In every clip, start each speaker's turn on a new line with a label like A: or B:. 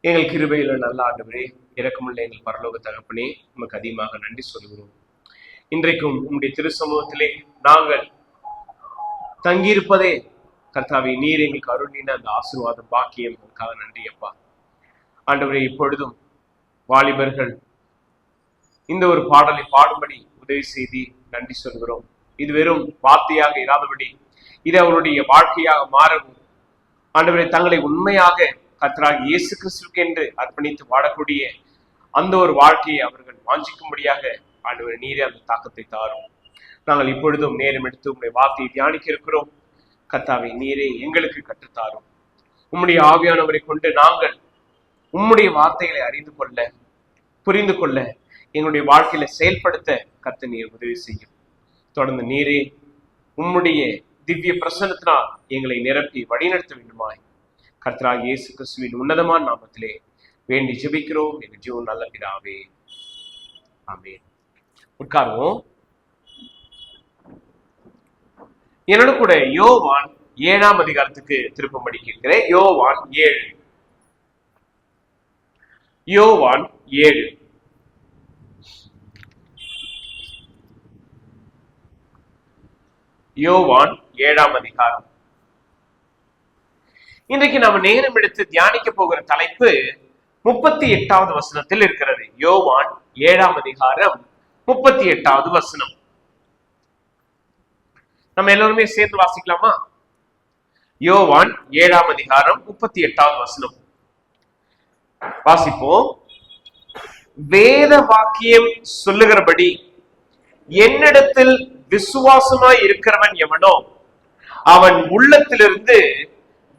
A: எங்கள் கிருபையில நல்ல ஆண்டவரே, இரக்கமுள்ள எங்கள் பரலோக தகப்பனே, உமக்கு அதிகமாக நன்றி சொல்கிறோம். இன்றைக்கும் உம்முடைய திரு சமூகத்திலே நாங்கள் தங்கியிருப்பதே கர்த்தாவே, நீர் எங்களுக்கு அருளின அந்த ஆசீர்வாதம் பாக்கியம் நன்றி அப்பா. ஆண்டவரே, இப்பொழுதும் வாலிபர்கள் இந்த ஒரு பாடலை பாடும்படி உதவி செய்து நன்றி சொல்கிறோம். இது வெறும் வார்த்தையாக இராதபடி இது அவருடைய வாழ்க்கையாக மாறவும், ஆண்டவரே, தங்களை உண்மையாக கர்த்தராகிய இயேசு கிறிஸ்துவுக்கு என்று அர்ப்பணித்து வாழக்கூடிய அந்த ஒரு வாழ்க்கையை அவர்கள் வாஞ்சிக்கும்படியாக ஆண்டவரே, நீரே அந்த தாக்கத்தை தாரும். நாங்கள் இப்பொழுதும் நேரம் எடுத்து உம்முடைய வார்த்தையை தியானிக்க இருக்கிறோம். கர்த்தாவே, நீரே எங்களுக்கு கற்றுத்தாரும். உம்முடைய ஆவியானவரை கொண்டு நாங்கள் உம்முடைய வார்த்தைகளை அறிந்து கொள்ள, புரிந்து கொள்ள, எங்களுடைய வாழ்க்கையில செயல்படுத்த கர்த்தர் நீர் உதவி செய்யும். தொடர்ந்து நீரே உம்முடைய திவ்ய பிரசன்னத்தினால் எங்களை நிரப்பி வழிநடத்த வேண்டுமாய் கர்த்தராகிய இயேசு கிறிஸ்துவின் உன்னதமான நாமத்திலே வேண்டி ஜெபிக்கிறோம் எங்கள் ஜீவன் நல்ல பிதாவே, ஆமென். உட்காருவோம். என்னோட கூட யோவான் 7ஆம் அதிகாரத்துக்கு திருப்பம்படி கேட்கிறேன். யோவான் 7. யோவான் 7. யோவான் 7ஆம் அதிகாரம். இன்றைக்கு நாம நேரம் எடுத்து தியானிக்க போகிற தலைப்பு 38வது வசனத்தில் இருக்கிறது. யோவான் 7ஆம் அதிகாரம் 38வது வசனம். நம்ம எல்லோருமே சேர்ந்து வாசிக்கலாமா? யோவான் 7ஆம் அதிகாரம் 38வது வசனம் வாசிப்போம். வேத வாக்கியம் சொல்லுகிறபடி என்னிடத்தில் விசுவாசமாய் இருக்கிறவன் எவனோ அவன் உள்ளத்திலிருந்து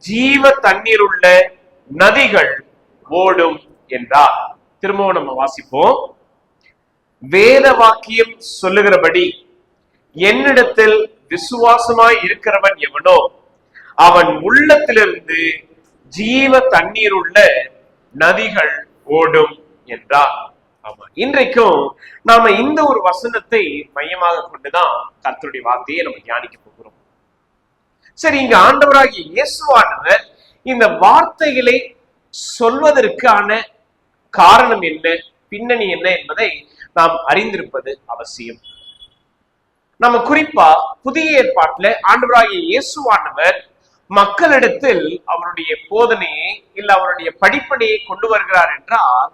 A: ஜீவ தண்ணீர் உள்ள நதிகள் ஓடும் என்றார். திரும்பவும் நம்ம வாசிப்போம். வேத வாக்கியம் சொல்லுகிறபடி என்னிடத்தில் விசுவாசமாய் இருக்கிறவன் எவனோ அவன் உள்ளத்திலிருந்து ஜீவ தண்ணீர் உள்ள நதிகள் ஓடும் என்றார். ஆமா, இன்றைக்கும் நாம இந்த ஒரு வசனத்தை மையமாக கொண்டுதான் கர்த்தருடைய வார்த்தையை நம்ம தியானிக்க போகிறோம். சரி, இங்க ஆண்டவராகிய இயேசுவானவர் இந்த வார்த்தைகளை சொல்வதற்கான காரணம் என்ன, பின்னணி என்ன என்பதை நாம் அறிந்திருப்பது அவசியம். நம்ம குறிப்பா புதிய ஏற்பாட்டுல ஆண்டவராகிய இயேசுவானவர் மக்களிடத்தில் அவருடைய போதனையை இல்ல அவருடைய படிப்பனையை கொண்டு வருகிறார் என்றால்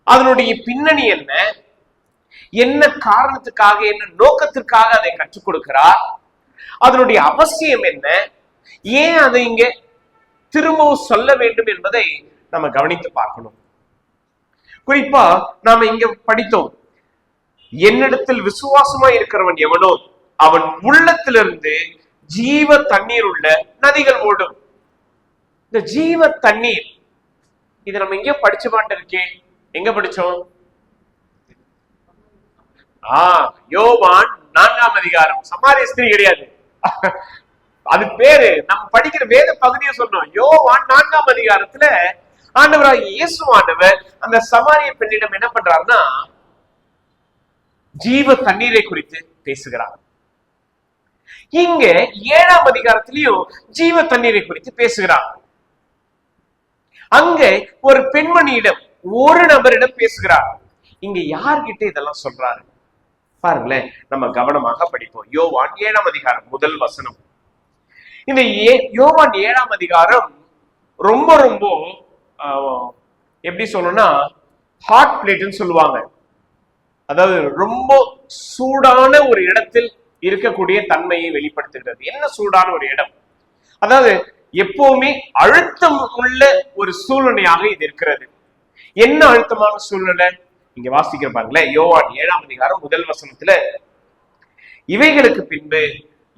A: அதனுடைய பின்னணி என்ன, என்ன காரணத்துக்காக, என்ன நோக்கத்திற்காக அதை கற்றுக் கொடுக்கிறார், அதனுடைய அவசியம் என்ன, ஏன் அதை இங்க திரும்பவும் சொல்ல வேண்டும் என்பதை நம்ம கவனித்து பார்க்கணும். குறிப்பா நாம இங்க படித்தோம், என்னிடத்தில் விசுவாசமா இருக்கிறவன் எவனோ அவன் உள்ளத்திலிருந்து ஜீவ தண்ணீர் உள்ள நதிகள் ஓடும். இந்த ஜீவ தண்ணீர் இது நம்ம எங்க படிச்ச மாட்டோம் இருக்கே. எங்க படிச்சோம்? யோவான் 4ஆம் அதிகாரம். சமாரிய ஸ்திரீ கிடையாது, அது பேரு. நம்ம படிக்கிற வேத பகுதியை சொன்னோம். யோவான் 4ஆம் அதிகாரத்துல ஆண்டவராகிய இயேசுவானவர் அந்த சமாரிய பெண்ணிடம் என்ன பண்றாருன்னா ஜீவ தண்ணீரை குறித்து பேசுகிறார். இங்க 7ஆம் அதிகாரத்திலையும் ஜீவ தண்ணீரை குறித்து பேசுகிறார். அங்க ஒரு பெண்மணியிடம், ஒரு நபரிடம் பேசுகிறார். இங்க யார்கிட்ட இதெல்லாம் சொல்றாரு பாருங்களேன். நம்ம கவனமாக படிப்போம். யோவான் 7ஆம் அதிகாரம் முதல் வசனம். இந்த யோவான் 7ஆம் அதிகாரம் ரொம்ப ரொம்ப எப்படி சொல்லணும்னா ஹாட் பிளேட்னு சொல்லுவாங்க. அதாவது ரொம்ப சூடான ஒரு இடத்தில் இருக்கக்கூடிய தன்மையை வெளிப்படுத்துகிறது. என்ன சூடான ஒரு இடம்? அதாவது எப்பவுமே அழுத்தம் உள்ள ஒரு சூழ்நிலையாக இது இருக்கிறது. என்ன அழுத்தமான சூழ்நிலை? இங்க வாசிக்கிற பாருங்களேன். யோவான் 7ஆம் அதிகாரம் முதல் வசனத்துல, இவைகளுக்கு பின்பு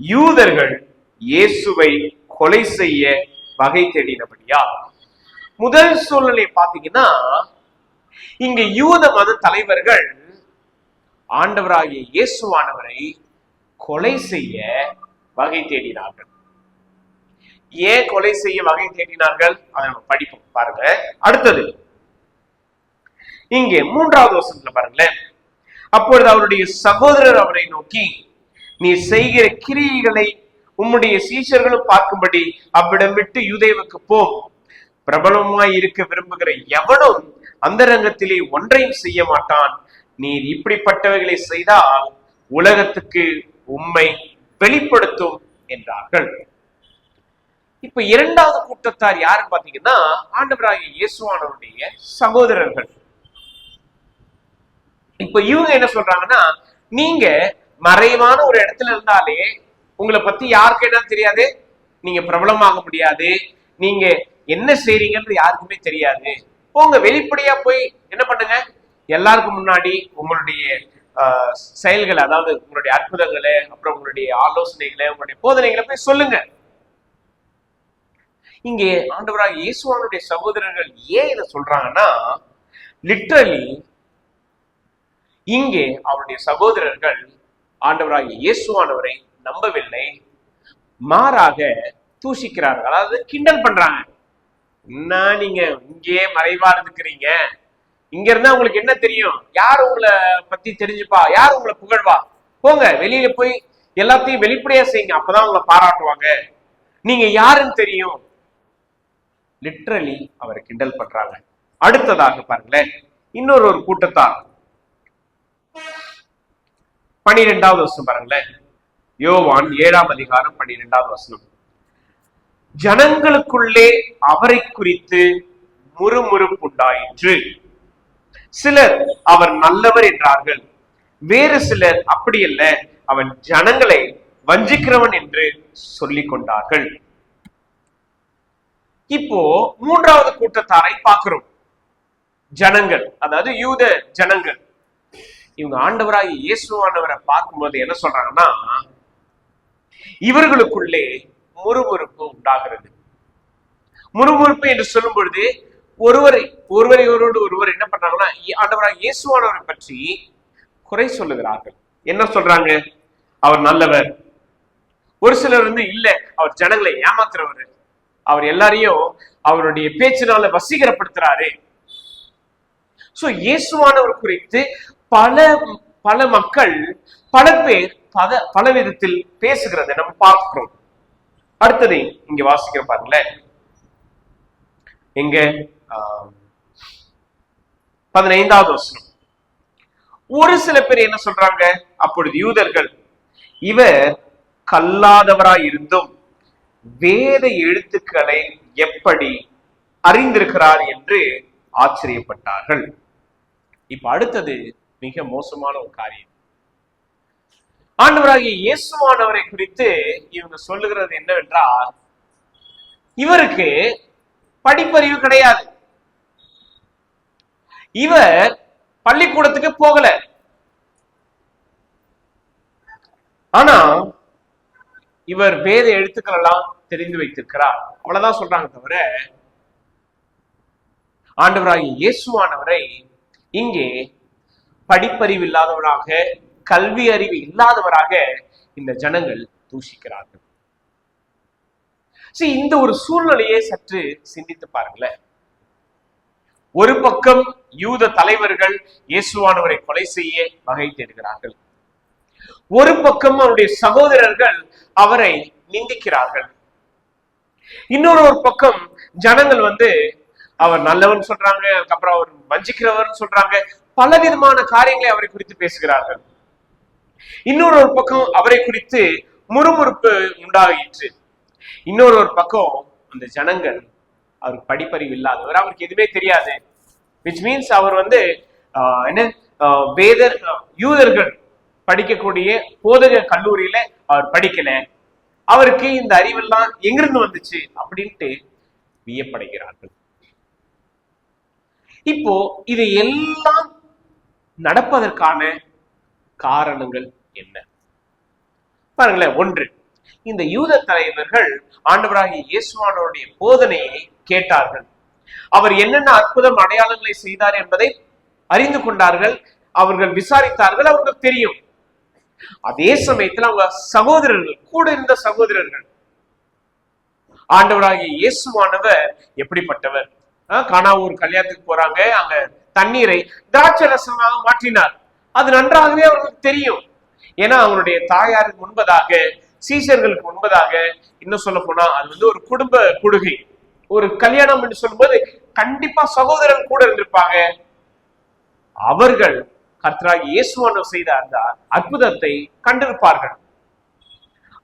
A: யூதர்கள் இயேசுவை கொலை செய்ய வகை தேடினபடியா. முதல் சூழ்நிலை பாத்தீங்கன்னா இங்க யூத மத தலைவர்கள் ஆண்டவராகிய இயேசுவானவரை கொலை செய்ய வகை தேடினார்கள். ஏன் கொலை செய்ய வகை தேடினார்கள் அதை நம்ம படிப்போம் பாருங்க. அடுத்தது இங்கே 3வது வசனத்துல பாருங்களேன். அப்பொழுது அவருடைய சகோதரர் அவரை நோக்கி, நீ செய்கிற கிரியைகளை உம்முடைய சீஷர்களும் பார்க்கும்படி அவ்விடம் விட்டு யூதேவுக்கு போம். பிரபலமாய் இருக்க விரும்புகிற எவனும் அந்த ரங்கத்திலே ஒன்றையும் செய்ய மாட்டான். நீர் இப்படிப்பட்டவைகளை செய்தால் உலகத்துக்கு உம்மை வெளிப்படுத்தும் என்றார்கள். இப்ப இரண்டாவது கூட்டத்தார் யாருன்னு பாத்தீங்கன்னா ஆண்டவராகிய இயேசுவானவருடைய சகோதரர்கள். இப்ப இவங்க என்ன சொல்றாங்கன்னா, நீங்க மறைவான ஒரு இடத்துல இருந்தாலே உங்களை பத்தி யாருக்கு என்ன தெரியாது, நீங்க பிரபலமாக முடியாது, நீங்க என்ன செய்றீங்கன்றது யாருக்குமே தெரியாது. போங்க வெளிப்படையா போய் என்ன பண்ணுங்க, எல்லாருக்கும் முன்னாடி உங்களுடைய செயல்களை, அதாவது உங்களுடைய அற்புதங்களை, அப்புறம் உங்களுடைய ஆலோசனைகளை, உங்களுடைய போதனைகளை போய் சொல்லுங்க. இங்கே ஆண்டவராகிய இயேசுவானுடைய சகோதரர்கள் ஏன் இதை சொல்றாங்கன்னா, லிட்டரலி இங்கே அவருடைய சகோதரர்கள் ஆண்டவராகிய இயேசுவானவரை நம்பவில்லை, மாறாக தூஷிக்கிறார்கள், அதாவது கிண்டல் பண்றாங்க. என்ன நீங்க இங்கே மறைவா இருக்கிறீங்க, இங்க இருந்தா உங்களுக்கு என்ன தெரியும், யார் உங்களை பத்தி தெரிஞ்சுப்பா, யார் உங்களை புகழ்வா, போங்க வெளியில போய் எல்லாத்தையும் வெளிப்படையா செய்யுங்க, அப்பதான் உங்களை பாராட்டுவாங்க, நீங்க யாருன்னு தெரியும். லிட்டரலி அவரை கிண்டல் பண்றாங்க. அடுத்ததாக பாருங்களேன், இன்னொரு கூட்டத்தார் 12வது வசனம் பாருங்களேன். யோவான் 7ஆம் அதிகாரம் 12வது வசனம். ஜனங்களுக்குள்ளே அவரை குறித்து முறுமுறுப்புண்டாயிற்று. சிலர் அவர் நல்லவர் என்றார்கள், வேறு சிலர் அப்படியல்ல, அவன் ஜனங்களை வஞ்சிக்கிறவன் என்று சொல்லிக் கொண்டார்கள். இப்போ மூன்றாவது கூட்டத்தாரை பார்க்கிறோம். ஜனங்கள், அதாவது யூத ஜனங்கள், இவங்க ஆண்டவராகிய இயேசுவானவரை பார்க்கும்போது என்ன சொல்றாங்கன்னா, இவர்களுக்குள்ளே முறுமுறுப்பு உண்டாகிறது. முறுமுறுப்பு என்று சொல்லும் பொழுது ஒருவரோடு ஒருவர் என்ன பண்றாங்கன்னா, ஆண்டவராகிய இயேசுவானவரை பற்றி குறை சொல்லுகிறார்கள். என்ன சொல்றாங்க, அவர் நல்லவர். ஒரு சிலர் இல்ல, அவர் ஜனங்களை ஏமாத்துறவர், அவர் எல்லாரையும் அவருடைய பேச்சினால வசீகரப்படுத்துறாரு. சோ இயேசுவானவர் குறித்து பல மக்கள், பல பேர் பல விதத்தில் பேசுகிறதை நம்ம பார்க்கிறோம். அடுத்தது இங்க வாசிக்கிற பாருங்களேன், எங்க 15வது வசனம். ஒரு சில பேர் என்ன சொல்றாங்க, அப்பொழுது யூதர்கள், இவர் கல்லாதவராய் இருந்தும் வேத எழுத்துக்களை எப்படி அறிந்திருக்கிறார் என்று ஆச்சரியப்பட்டார்கள். இப்ப அடுத்தது மிக மோசமான ஒரு காரியம். ஆண்டவராகிய இயேசுவானவரை குறித்து இவங்க சொல்லுகிறது என்னவென்றால், இவருக்கு படிப்பறிவு கிடையாது, இவர் பள்ளிக்கூடத்துக்கு போகல, ஆனா இவர் வேத எழுத்துக்கள் எல்லாம் தெரிந்து வைத்திருக்கிறார், அவ்வளவுதான் சொல்றாங்க. தவிர ஆண்டவராகிய இயேசுவானவரை இங்கே படிப்பறிவு இல்லாதவராக, கல்வி அறிவு இல்லாதவராக இந்த ஜனங்கள் தூஷிக்கிறார்கள். இந்த ஒரு சூழ்நிலையை சற்று சிந்தித்து பாருங்களேன். ஒரு பக்கம் யூத தலைவர்கள் இயேசுவானவரை கொலை செய்ய வகை தேடுகிறார்கள், ஒரு பக்கம் அவருடைய சகோதரர்கள் அவரை நிந்திக்கிறார்கள், இன்னொரு பக்கம் ஜனங்கள் அவர் நல்லவன் சொல்றாங்க, அதுக்கப்புறம் அவர் வஞ்சிக்கிறவர் சொல்றாங்க, பல விதமான காரியங்களை அவரை குறித்து பேசுகிறார்கள். இன்னொரு பக்கம் அவரை குறித்து முறுமுறுப்பு உண்டாகிற்று. இன்னொரு பக்கம் அந்த ஜனங்கள் அவருக்கு படிப்பறிவு இல்லாதவர், அவருக்கு எதுவுமே தெரியாது, which means அவர் என்ன யூதர்கள் படிக்கக்கூடிய போதக கல்லூரியில அவர் படிக்கல, அவருக்கு இந்த அறிவெல்லாம் எங்கிருந்து வந்துச்சு அப்படின்ட்டு வியப்படைகிறார்கள். இப்போ இது எல்லாம் நடப்பதற்கான காரணங்கள் என்ன பாருங்களேன். ஒன்று, இந்த யூத தலைவர்கள் ஆண்டவராகிய இயேசுவானவருடைய போதனையை கேட்டார்கள், அவர் என்னென்ன அற்புதம் அடையாளங்களை செய்தார் என்பதை அறிந்து கொண்டார்கள், அவர்கள் விசாரித்தார்கள், அவர்களுக்கு தெரியும். அதே சமயத்தில் அவங்க சகோதரர்கள், கூட இருந்த சகோதரர்கள், ஆண்டவராகிய இயேசுவானவர் எப்படிப்பட்டவர், கானாவூர் கல்யாணத்துக்கு போறாங்க, அங்க தண்ணீரை திராட்சை ரசமாக மாற்றினார், அது நன்றாகவே அவர்களுக்கு தெரியும். ஏன்னா அவங்களுடைய தாயாருக்கு முன்பதாக, சீஷர்களுக்கு முன்பதாக, இன்னும் சொல்ல போனா அது ஒரு குடும்ப கொடுகை, ஒரு கல்யாணம் என்று சொல்லும்போது கண்டிப்பா சகோதரன் கூட இருந்திருப்பாங்க. அவர்கள் கர்த்தராகிய இயேசுவானவர் செய்த அந்த அற்புதத்தை கண்டிருப்பார்கள்.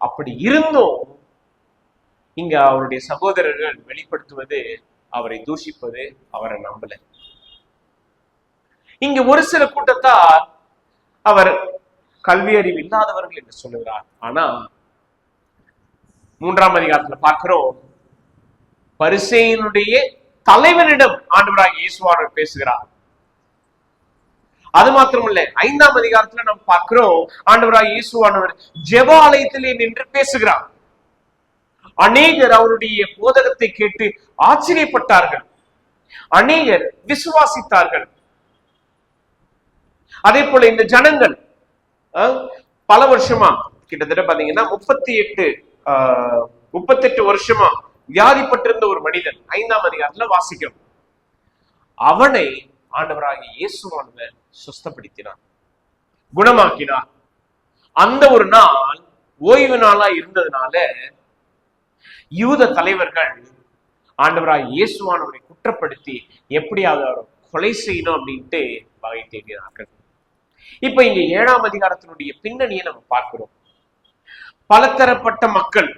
A: அப்படி இருந்தும் இங்க அவருடைய சகோதரர்கள் வெளிப்படுத்துவது அவரை தூஷிப்பது, அவரை நம்பல. இங்க ஒரு சில கூட்டத்தார் அவர் கல்வி அறிவு இல்லாதவர்கள் என்று சொல்லுகிறார். ஆனா 3ஆம் அதிகாரத்துல பார்க்கிறோம், பரிசேயனுடைய தலைவனிடம் ஆண்டவராகிய இயேசுவானவர் பேசுகிறார். அது மாத்திரமல்ல, 5ஆம் அதிகாரத்துல நாம் பார்க்கிறோம், ஆண்டவராகிய இயேசுவானவர் ஜெப ஆலயத்திலே நின்று பேசுகிறார். அநேகர் அவருடைய போதகத்தை கேட்டு ஆச்சரியப்பட்டார்கள், அநேகர் விசுவாசித்தார்கள். அதே போல இந்த ஜனங்கள் பல வருஷமா, கிட்டத்தட்ட பாத்தீங்கன்னா 38 வருஷமா வியாதிப்பட்டிருந்த ஒரு மனிதன் 5ஆம் அதிகாரத்துல வாசிக்கிறோம். அவனை ஆண்டவராகிய இயேசுவானவர் சுஸ்தப்படுத்தினார், குணமாக்கினார். அந்த ஒரு நாள் ஓய்வு நாளா இருந்ததுனால யூத தலைவர்கள் ஆண்டவராகிய இயேசுவானவரை குற்றப்படுத்தி எப்படியாவது அவரை கொலை செய்யணும் அப்படின்ட்டு வகை தேடினார்கள். இப்ப இங்க 7ஆம் அதிகாரத்தினுடைய பின்னணியை நம்ம பார்க்கிறோம். பலதரப்பட்ட மக்கள்,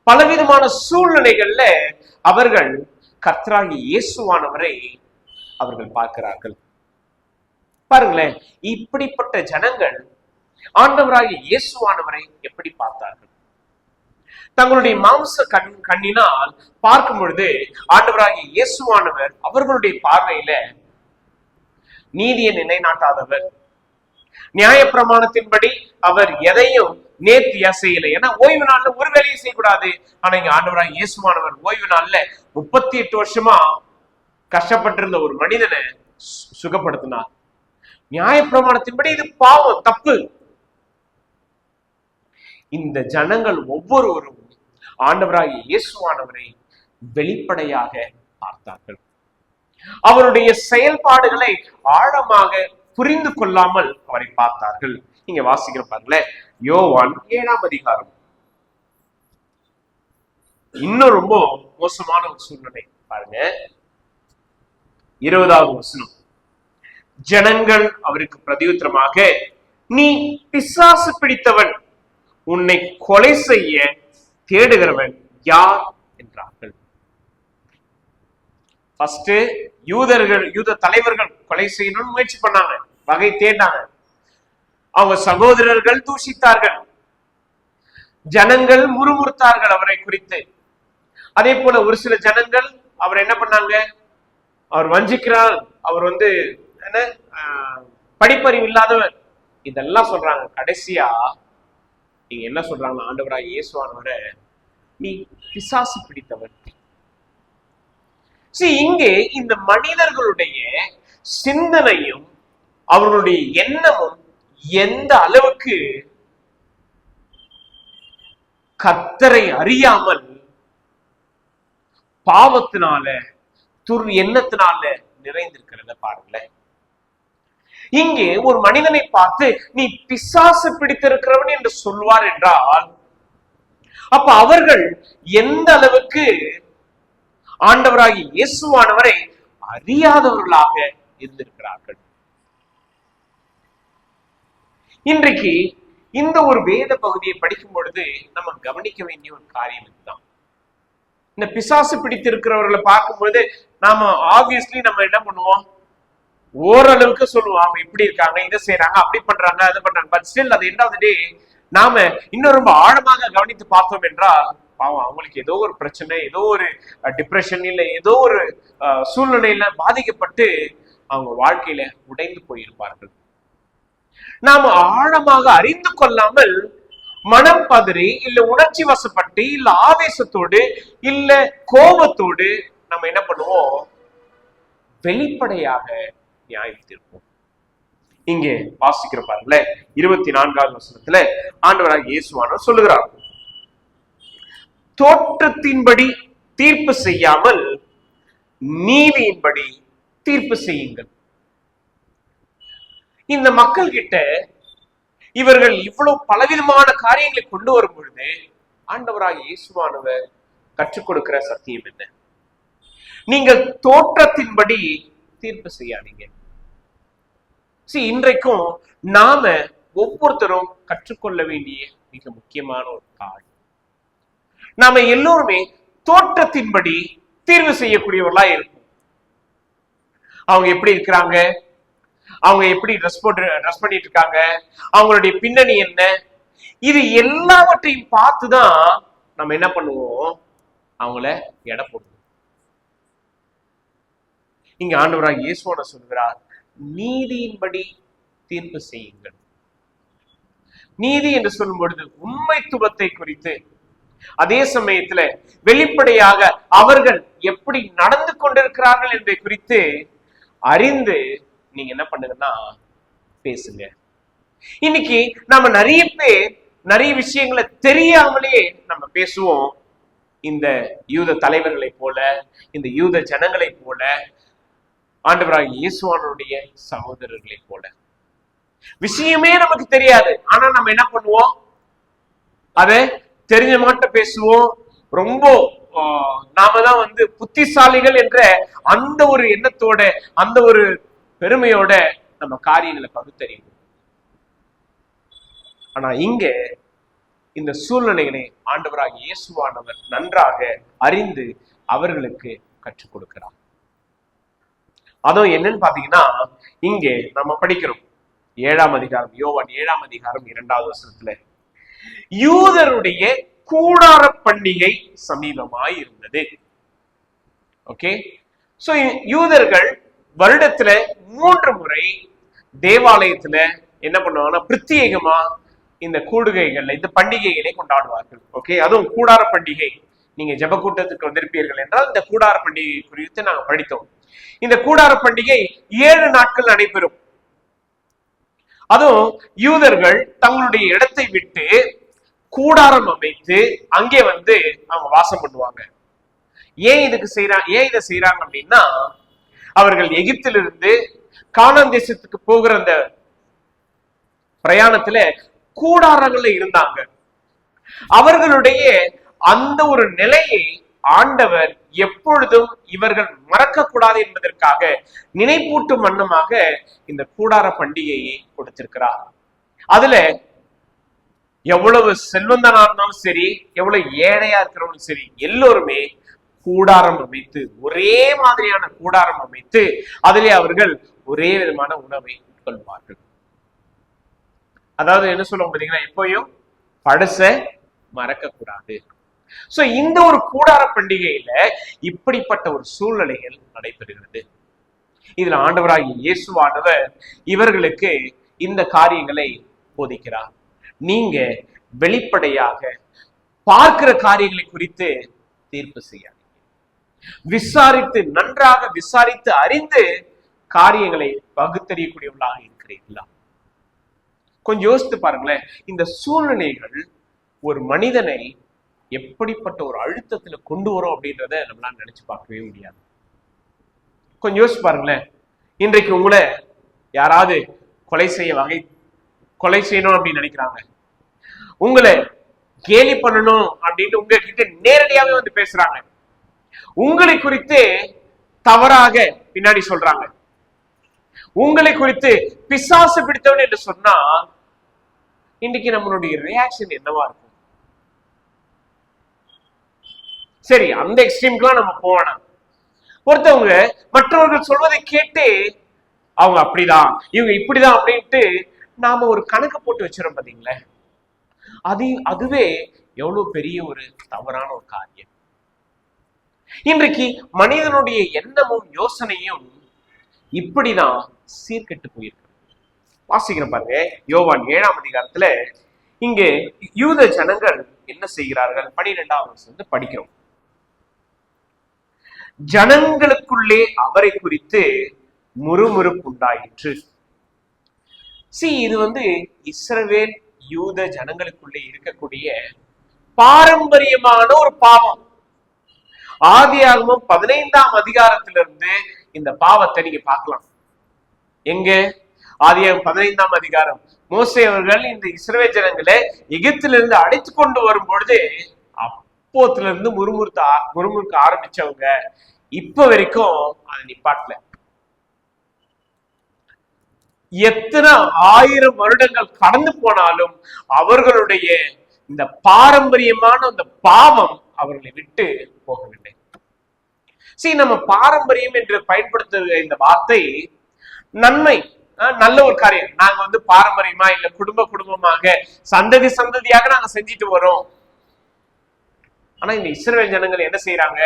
A: பலவிதமான சூழ்நிலைகள்ல அவர்கள் கர்த்தராகிய இயேசுவானவரை அவர்கள் பார்க்கிறார்கள். பாருங்களேன், இப்படிப்பட்ட ஜனங்கள் ஆண்டவராகிய இயேசுவானவரை எப்படி பார்த்தார்கள்? தங்களுடைய மாம்ச கண்ணினால் பார்க்கும் பொழுது ஆண்டவராகிய இயேசுவானவர் அவர்களுடைய பார்வையில நீதியை நிலைநாட்டாதவர், நியாய பிரமாணத்தின்படி அவர் எதையும் நேர்த்தியா செய்யல. ஏன்னா ஓய்வு நாள்ல ஒரு வேலையை செய்யக்கூடாது. ஆனா இங்க ஆண்டவராகிய இயேசுவானவர் ஓய்வு நாள்ல 38 வருஷமா கஷ்டப்பட்டிருந்த ஒரு மனிதனை சுகப்படுத்தினார். நியாய பிரமாணத்தின்படி இது பாவம், தப்பு. இந்த ஜனங்கள் ஒவ்வொருவரும் ஆண்டவராகிய இயேசுவானவரை வெளிப்படையாக பார்த்தார்கள். அவருடைய செயல்பாடுகளை ஆழமாக புரிந்து கொள்ளாமல் அவரை பார்த்தார்கள். நீங்க வாசிக்கிற பாருங்களேன், யோவான் 7ஆம் அதிகாரம். இன்னும் ரொம்ப மோசமான ஒரு சூழ்நிலை பாருங்க, 20வது வசனம். ஜனங்கள் அவருக்கு பிரதியுத்தரமாக, நீ பிசாசு பிடித்தவன், உன்னை கொலை செய்ய தேடுகிறவன் யார் என்றார்கள். ஃபர்ஸ்ட் யூத தலைவர்கள் கொலை செய்யணும்னு முயற்சி பண்ணாங்க, வகை தேடினாங்க. அவங்க சகோதரர்கள் தூஷித்தார்கள், ஜனங்கள் முறுமுறுத்தார்கள் அவரை குறித்து. அதே போல ஒரு சில ஜனங்கள் அவர் என்ன பண்ணாங்க, அவர் வஞ்சிக்கிறார், அவர் என்ன படிப்பறிவு இல்லாதவர், இதெல்லாம் சொல்றாங்க. கடைசியா நீங்க என்ன சொல்றாங்க, ஆண்டவராகிய இயேசுவானவரை நீ பிசாசு பிடித்தவர். இங்கே இந்த மனிதர்களுடைய சிந்தனையும் அவர்களுடைய எண்ணமும் எந்த அளவுக்கு கர்த்தரை அறியாமல் பாவத்தினால எண்ணத்தினால நிறைந்திருக்கிறத பாருங்களேன். இங்கே ஒரு மனிதனை பார்த்து நீ பிசாசு பிடித்திருக்கிறவன் என்று சொல்வார் என்றால், அப்ப அவர்கள் எந்த அளவுக்கு ஆண்டவராகிய இயேசுவானவரை அறியாதவர்களாக இருந்திருக்கிறார்கள். இன்றைக்கு இந்த ஒரு வேத பகுதியை படிக்கும் பொழுது நம்ம கவனிக்க வேண்டிய ஒரு காரியம் இதுதான். இந்த பிசாசு பிடித்திருக்கிறவர்களை பார்க்கும்போது நாம ஆப்வியஸ்லி நம்ம என்ன பண்ணுவோம், ஓரளவுக்கு சொல்லுவோம் அவங்க இப்படி இருக்காங்க, இதை செய்யறாங்க, அப்படி பண்றாங்க, அதை பண்றாங்க. பட் ஸ்டில் அது எண்ட் ஆஃப் தி டே நாம இன்னும் ரொம்ப ஆழமாக கவனித்து பார்த்தோம் என்றால், பாவம் அவங்களுக்கு ஏதோ ஒரு பிரச்சனை, ஏதோ ஒரு டிப்ரெஷன், இல்ல ஏதோ ஒரு சூழ்நிலையில பாதிக்கப்பட்டு அவங்க வாழ்க்கையில உடைந்து போயிருப்பார்கள். நாம ஆழமாக அறிந்து கொள்ளாமல் மனம் பதறி, இல்ல உணர்ச்சி வசப்பட்டு, இல்ல ஆவேசத்தோடு, இல்ல கோபத்தோடு நம்ம என்ன பண்ணுவோம், வெளிப்படையாக நியாயத்திருப்போம். இங்கே வாசிக்கிற பாருங்களே, 24வது வசனத்துல ஆண்டவராகிய இயேசுவானவர் சொல்லுகிறார், தோற்றத்தின்படி தீர்ப்பு செய்யாமல் நீதியின்படி தீர்ப்பு செய்யுங்கள். இந்த மக்கள் கிட்ட இவர்கள் இவ்வளவு பலவிதமான காரியங்களை கொண்டு வரும் பொழுது ஆண்டவராகிய இயேசுவானவர் கற்றுக் கொடுக்கிற சத்தியம் என்ன? நீங்கள் தோற்றத்தின்படி தீர்ப்பு செய்யாதீங்க. இன்றைக்கும் நாம ஒவ்வொருத்தரும் கற்றுக்கொள்ள வேண்டிய மிக முக்கியமான ஒரு காரியம், நாம எல்லோருமே தோற்றத்தின்படி தீர்வு செய்யக்கூடியவர்களா இருக்கும். அவங்க எப்படி இருக்கிறாங்க, அவங்க எப்படி ட்ரெஸ் பண்ணிட்டு இருக்காங்க, அவங்களுடைய பின்னணி என்ன, இது எல்லாவற்றையும் பார்த்துதான் நம்ம என்ன பண்ணுவோம், அவங்கள எடை போடுவோம். இங்க ஆண்டவராக இயேசுவான சொல்கிறார், நீதியின்படி தீர்ப்பு செய்யுங்கள். நீதி என்று சொல்லும் பொழுது உண்மைத்துவத்தை குறித்து, அதே சமயத்துல வெளிப்படையாக அவர்கள் எப்படி நடந்து கொண்டிருக்கிறார்கள் என்பதை குறித்து அறிந்து நீங்க என்ன பண்ணுங்கன்னா பேசுங்க. இன்னைக்கு நம்ம நிறைய பேர் நிறைய விஷயங்களை தெரியாமலே நம்ம பேசுவோம். இந்த யூத தலைவர்களை போல, இந்த யூத ஜனங்களை போல, ஆண்டவராகிய இயேசுவானுடைய சகோதரர்களை போல விஷயமே நமக்கு தெரியாது. ஆனா நம்ம என்ன பண்ணுவோம், அதை தெரிஞ்ச மாட்ட பேசுவோம். ரொம்ப நாம தான் புத்திசாலிகள் என்ற அந்த ஒரு எண்ணத்தோட, அந்த ஒரு பெருமையோட நம்ம காரியங்களை பகுத்தறிவோம். ஆனா இங்க இந்த சூழ்நிலைகளை ஆண்டவராகிய இயேசுவானவர் நன்றாக அறிந்து அவர்களுக்கு கற்றுக் கொடுக்கிறார். அதுவும் என்னன்னு பாத்தீங்கன்னா, இங்கே நம்ம படிக்கிறோம் 7ஆம் அதிகாரம், யோவான் 7ஆம் அதிகாரம் 2வது வசனத்துல, யூதருடைய கூடார பண்டிகை சமீபமாய் இருந்தது. ஓகே, சோ யூதர்கள் வருடத்துல 3 முறை தேவாலயத்துல என்ன பண்ணுவாங்கன்னா பிரத்யேகமா இந்த கூடுகைகள்ல இந்த பண்டிகைகளை கொண்டாடுவார்கள். ஓகே, அதுவும் கூடார பண்டிகை. நீங்க ஜெப கூட்டத்துக்கு வந்திருப்பீர்கள் என்றால் இந்த கூடார பண்டிகை குறித்து நாங்க படித்தோம். இந்த கூடார பண்டிகை 7 நாட்கள் நடைபெறும். அதுவும் யூதர்கள் தங்களுடைய இடத்தை விட்டு கூடாரம் அமைத்து அங்கே அவங்க வாசம் பண்ணுவாங்க. ஏன் இதை செய்யறாங்க அப்படின்னா, அவர்கள் எகிப்திலிருந்து கானான் தேசத்துக்கு போகிற அந்த பிரயாணத்துல கூடாரங்கள்ல இருந்தாங்க. அவர்களுடைய அந்த ஒரு நிலையை ஆண்டவர் எப்பொழுதும் இவர்கள் மறக்க கூடாது என்பதற்காக நினைப்பூட்டும் வண்ணமாக இந்த கூடார பண்டிகையை கொடுத்திருக்கிறார். அதுல எவ்வளவு செல்வந்தனா இருந்தாலும் சரி, எவ்வளவு ஏழையா இருக்கிறவங்களும் சரி, எல்லோருமே கூடாரம் அமைத்து, ஒரே மாதிரியான கூடாரம் அமைத்து அதிலே அவர்கள் ஒரே விதமான உணவை உட்கொள்வார்கள். அதாவது என்ன சொல்லுவோம் பாத்தீங்கன்னா, எப்பயும் பழச மறக்க கூடாது. சோ இந்த ஒரு கூடார பண்டிகையில இப்படிப்பட்ட ஒரு சூழ்நிலைகள் நடைபெறுகிறது. இதுல ஆண்டவராகிய இயேசுவானவர் இவர்களுக்கு இந்த காரியங்களை போதிக்கிறார். நீங்க வெளிப்படையாக பார்க்கிற காரியங்களை குறித்து தீர்ப்பு செய்யாதீங்க. விசாரித்து, நன்றாக விசாரித்து அறிந்து காரியங்களை பகுத்தறியக்கூடியவர்களாக இருக்கிறீர்களா? கொஞ்சம் யோசித்து பாருங்களேன். இந்த சூழ்நிலைகள் ஒரு மனிதனை எப்படிப்பட்ட ஒரு அழுத்தத்துல கொண்டு வரும் அப்படின்றத நம்மளால நினைச்சு பார்க்கவே முடியாது. கொஞ்சம் யோசிச்சு பாருங்களேன். இன்றைக்கு உங்களை யாராவது கொலை செய்யணும் அப்படின்னு நினைக்கிறாங்க, உங்களை கேலி பண்ணணும் அப்படின்னு உங்ககிட்ட நேரடியாவே பேசுறாங்க, உங்களை குறித்து தவறாக பின்னாடி சொல்றாங்க, உங்களை குறித்து பிசாசு பிடித்தவன் என்று சொன்னா இன்னைக்கு நம்மளுடைய ரியாக்ஷன் என்னவா இருக்கும்? சரி, அந்த எக்ஸ்ட்ரீம்க்குலாம் நம்ம போகணும். ஒருத்தவங்க மற்றவர்கள் சொல்வதை கேட்டு அவங்க அப்படிதான், இவங்க இப்படிதான் அப்படின்ட்டு நாம ஒரு கணக்கு போட்டு வச்சிரோம் பாத்தீங்களே, அதுவே எவ்வளவு பெரிய ஒரு தவறான ஒரு காரியம். இன்றைக்கு மனிதனுடைய எண்ணமும் யோசனையும் இப்படிதான் சீர்கெட்டு போயிருக்கு. வாசிக்கிறேன் பாருங்க, யோவான் 7ஆம் அதிகாரத்துல இங்கே யூத ஜனங்கள் என்ன செய்கிறார்கள்? 12ஆம் வசனத்தை படிக்கிறோம். ஜனங்களுக்குள்ளே அவரை குறித்து முறுமுறுப்பு உண்டாயிற்று. இது இஸ்ரவேல் யூத ஜனங்களுக்குள்ளே இருக்கக்கூடிய பாரம்பரியமான ஒரு பாவம். ஆதியாகமம் 15ஆம் அதிகாரத்திலிருந்து இந்த பாவத்தை நீங்க பார்க்கலாம். எங்க? ஆதியாகமம் 15ஆம் அதிகாரம். மோசே அவர்கள் இந்த இஸ்ரவேல் ஜனங்களை எகிப்திலிருந்து அழைத்து கொண்டு வரும் பொழுது அப்போத்துல இருந்து முறுமுறுக்க ஆரம்பிச்சவங்க இப்ப வரைக்கும் அதை நிப்பாட்டல. எத்தனை 1000 வருடங்கள் கடந்து போனாலும் அவர்களுடைய இந்த பாரம்பரியமான அந்த பாவம் அவர்களை விட்டு போகவில்லை. நம்ம பாரம்பரியம் என்று பயன்படுத்துகிற இந்த வார்த்தை நன்மை, நல்ல ஒரு காரியம். நாங்க பாரம்பரியமா இல்ல குடும்பமாக சந்ததி சந்ததியாக நாங்க செஞ்சுட்டு வரோம். ஆனா இந்த இஸ்ரவேல் ஜனங்கள் என்ன செய்யறாங்க?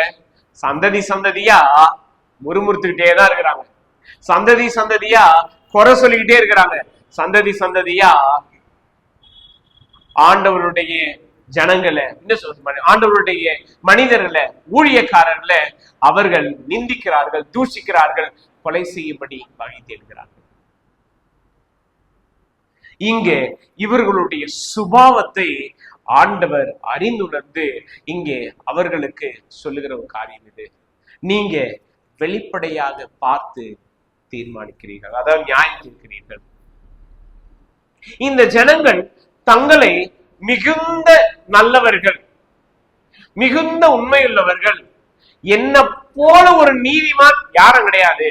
A: சந்ததி சந்ததியா முறுமுறுத்துக்கிட்டே தான் இருக்கிறாங்க. சந்ததி சந்ததியா குறை சொல்லிக்கிட்டே இருக்கிறாங்க. சந்ததி சந்ததியா ஆண்டவருடைய ஜனங்களை, ஆண்டவருடைய மனிதர்களை, ஊழியக்காரர்களை அவர்கள் நிந்திக்கிறார்கள், தூஷிக்கிறார்கள், கொலை செய்யும்படி வகை தேடுகிறார்கள். இங்கே இவர்களுடைய சுபாவத்தை ஆண்டவர் அறிந்துணர்ந்து இங்கே அவர்களுக்கு சொல்லுகிற ஒரு காரியம் இது. நீங்க வெளிப்படையாக பார்த்து தீர்மானிக்கிறீர்கள், அதாவது நியாயம் தீர்க்கிறீர்கள். இந்த ஜனங்கள் தங்களை மிகுந்த நல்லவர்கள், மிகுந்த உண்மையுள்ளவர்கள், என்ன போல ஒரு நீதிமான் யாரும் கிடையாது.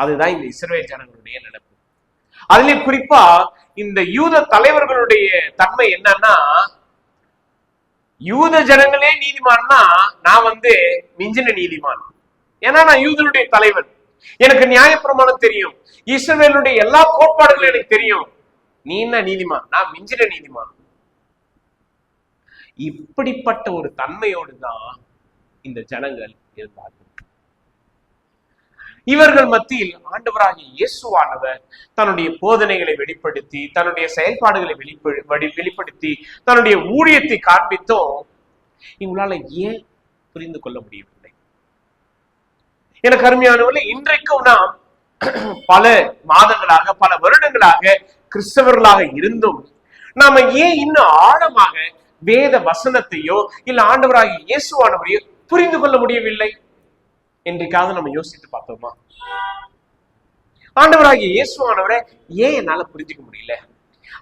A: அதுதான் இந்த இஸ்ரவேல் ஜனங்களுடைய நினைப்பு. அதுல குறிப்பா இந்த யூத தலைவர்களுடைய தன்மை என்னன்னா, யூத ஜனங்களே நீதிமான்னா நான் மிஞ்சின நீதிமான். ஏன்னா நான் யூதனுடைய தலைவன், எனக்கு நியாயப்பிரமாணம் தெரியும், இஸ்ரவேலுடைய எல்லா கோட்பாடுகளும் எனக்கு தெரியும். நீ என்ன நீதிமான்? நான் மிஞ்சின நீதிமான். இப்படிப்பட்ட ஒரு தன்மையோடு தான் இந்த ஜனங்கள் இருந்தார்கள். இவர்கள் மத்தியில் ஆண்டவராகிய இயேசுவானவர் தன்னுடைய போதனைகளை வெளிப்படுத்தி, தன்னுடைய செயல்பாடுகளை வெளிப்படுத்தி, தன்னுடைய ஊழியத்தை காண்பித்தோம். இவங்களால ஏன் புரிந்து கொள்ள முடியவில்லை? எனக்கு அருமையானவர்களே, இன்றைக்கும் நாம் பல மாதங்களாக, பல வருடங்களாக கிறிஸ்தவர்களாக இருந்தும் நாம ஏன் இன்னும் ஆழமாக வேத வசனத்தையோ இல்ல ஆண்டவராகிய இயேசுவானவரையோ புரிந்து கொள்ள முடியவில்லை என்றைக்காவது நம்ம யோசித்து பார்த்தோமா? ஆண்டவராகிய இயேசுவானவரை ஏன் என்னால புரிஞ்சுக்க முடியல?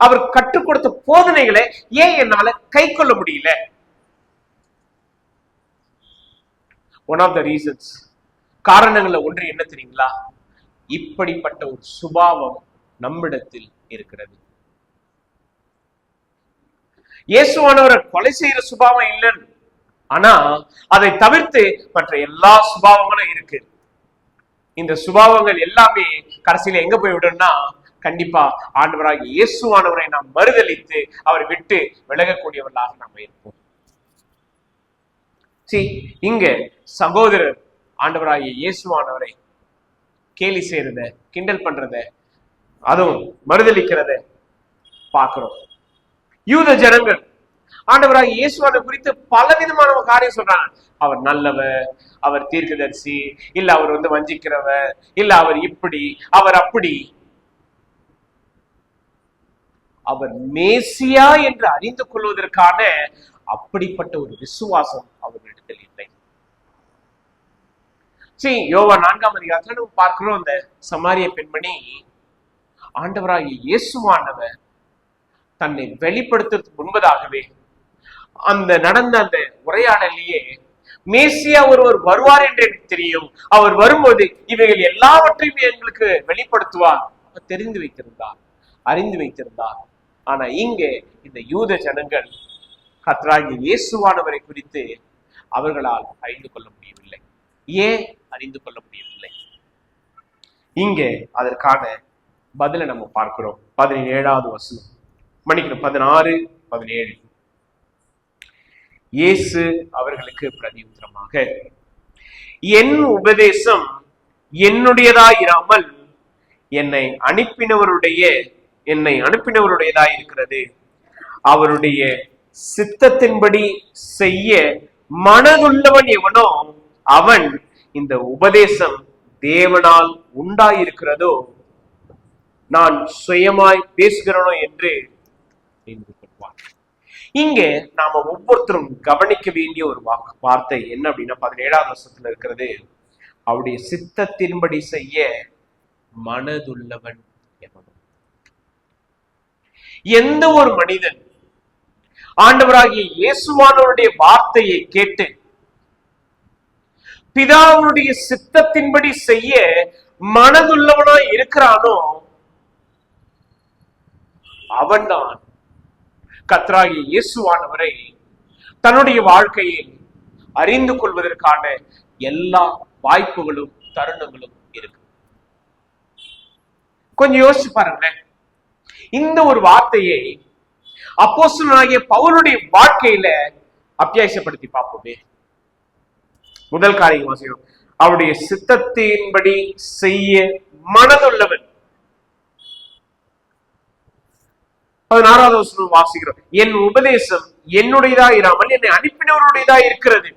A: அவர் கற்றுக் கொடுத்த போதனைகளை ஏன் என்னால கை கொள்ள முடியல? ஒன் ஆஃப் த ரீசன்ஸ், காரணங்கள்ல ஒன்று என்ன தெரியுங்களா? இப்படிப்பட்ட ஒரு சுபாவம் நம்மிடத்தில் இருக்கிறது. இயேசுவானவரை கொலை செய்யற சுபாவம் இல்லைன்னு, ஆனா அதை தவிர்த்து மற்ற எல்லா சுபாவங்களும் இருக்கு. இந்த சுபாவங்கள் எல்லாமே கடைசியில எங்க போய் விடும்னா, கண்டிப்பா ஆண்டவராகிய இயேசுவானவரை நாம் மறுதலித்து அவரை விட்டு விலகக்கூடியவர்களாக நாம் இருப்போம். இங்க சகோதரர் ஆண்டவராகிய இயேசுவானவரை கேலி செய்யறத, கிண்டல் பண்றத, அதுவும் மறுதலிக்கிறத பார்க்கிறோம். யூத ஜனங்கள் ஆண்டவராகிய இயேசுவானவர் குறித்து பல விதமான காரியம் சொல்றாங்க. அவர் நல்லவர், அவர் தீர்க்கதரிசி, இல்ல அவர் வஞ்சிக்கிறவர், இல்ல அவர் இப்படி, அவர் அப்படி. அவர் மேசியா என்று அறிந்து கொள்வதற்கான அப்படிப்பட்ட ஒரு விசுவாசம் அவர்களிடத்தில் இல்லை. யோவான் 4ஆம் அதிகாரத்துல நம்ம பார்க்கிறோம், அந்த சமாரிய பெண்மணி ஆண்டவராகிய இயேசுவானவர் தன்னை வெளிப்படுத்துறதுக்கு முன்பதாகவே அந்த நடந்த அந்த உரையாடலையே, மேசியா ஒருவர் வருவார் என்று எனக்கு தெரியும், அவர் வரும்போது இவைகள் எல்லாவற்றையும் எங்களுக்கு வெளிப்படுத்துவார், தெரிந்து வைத்திருந்தார், அறிந்து வைத்திருந்தார். ஆனா இங்கே இந்த யூத ஜனங்கள் கர்த்தராகிய இயேசுவானவரை குறித்து அவர்களால் அறிந்து கொள்ள முடியவில்லை. ஏன் அறிந்து கொள்ள முடியவில்லை? இங்கே அதற்கான பதிலை நம்ம பார்க்கிறோம். 17வது வசனம், மன்னிக்கணும், 16, 17. இயேசு அவர்களுக்கு பிரதியுத்தரமாக, என் உபதேசம் என்னுடையதாயிராமல் என்னை அனுப்பினவருடையதாய் இருக்கிறது. அவருடைய சித்தத்தின்படி செய்ய மனதுள்ளவன் எவனோ அவன் இந்த உபதேசம் தேவனால் உண்டாயிருக்கிறதோ நான் சுயமாய் பேசுகிறனோ என்று தெரிந்து கொள்வார். இங்க நாம ஒவ்வொருத்தரும் கவனிக்க வேண்டிய ஒரு வார்த்தை என்ன அப்படின்னா, 17வது வசனத்துல இருக்கிறது, அவருடைய சித்தத்தின்படி செய்ய மனதுள்ளவன் எவனோ. எந்த ஒரு மனிதன் ஆண்டவராகிய இயேசுவானவருடைய வார்த்தையை கேட்டு பிதாவுடைய சித்தத்தின்படி செய்ய மனதுள்ளவனா இருக்கிறானோ அவன்தான் கர்த்தராகிய இயேசுவானவரை தன்னுடைய வாழ்க்கையில் அறிந்து கொள்வதற்கான எல்லா வாய்ப்புகளும் தருணங்களும் இருக்கு. கொஞ்சம் யோசிச்சு பாருங்களேன். இந்த ஒரு வார்த்தையை அப்போஸ்தலனாகிய பவுலுடைய வாழ்க்கையில அத்தியாயப்படுத்தி பார்ப்போமே. முதல் காரியம் வாசிக்கிறோம். அவருடைய சித்தத்தின்படி செய்ய மனதுள்ளவன். 16வது வசனம் வாசிக்கிறோம். என் உபதேசம் என்னுடையதா இராமல் என்னை அனுப்பினவருடையதா இருக்கிறது.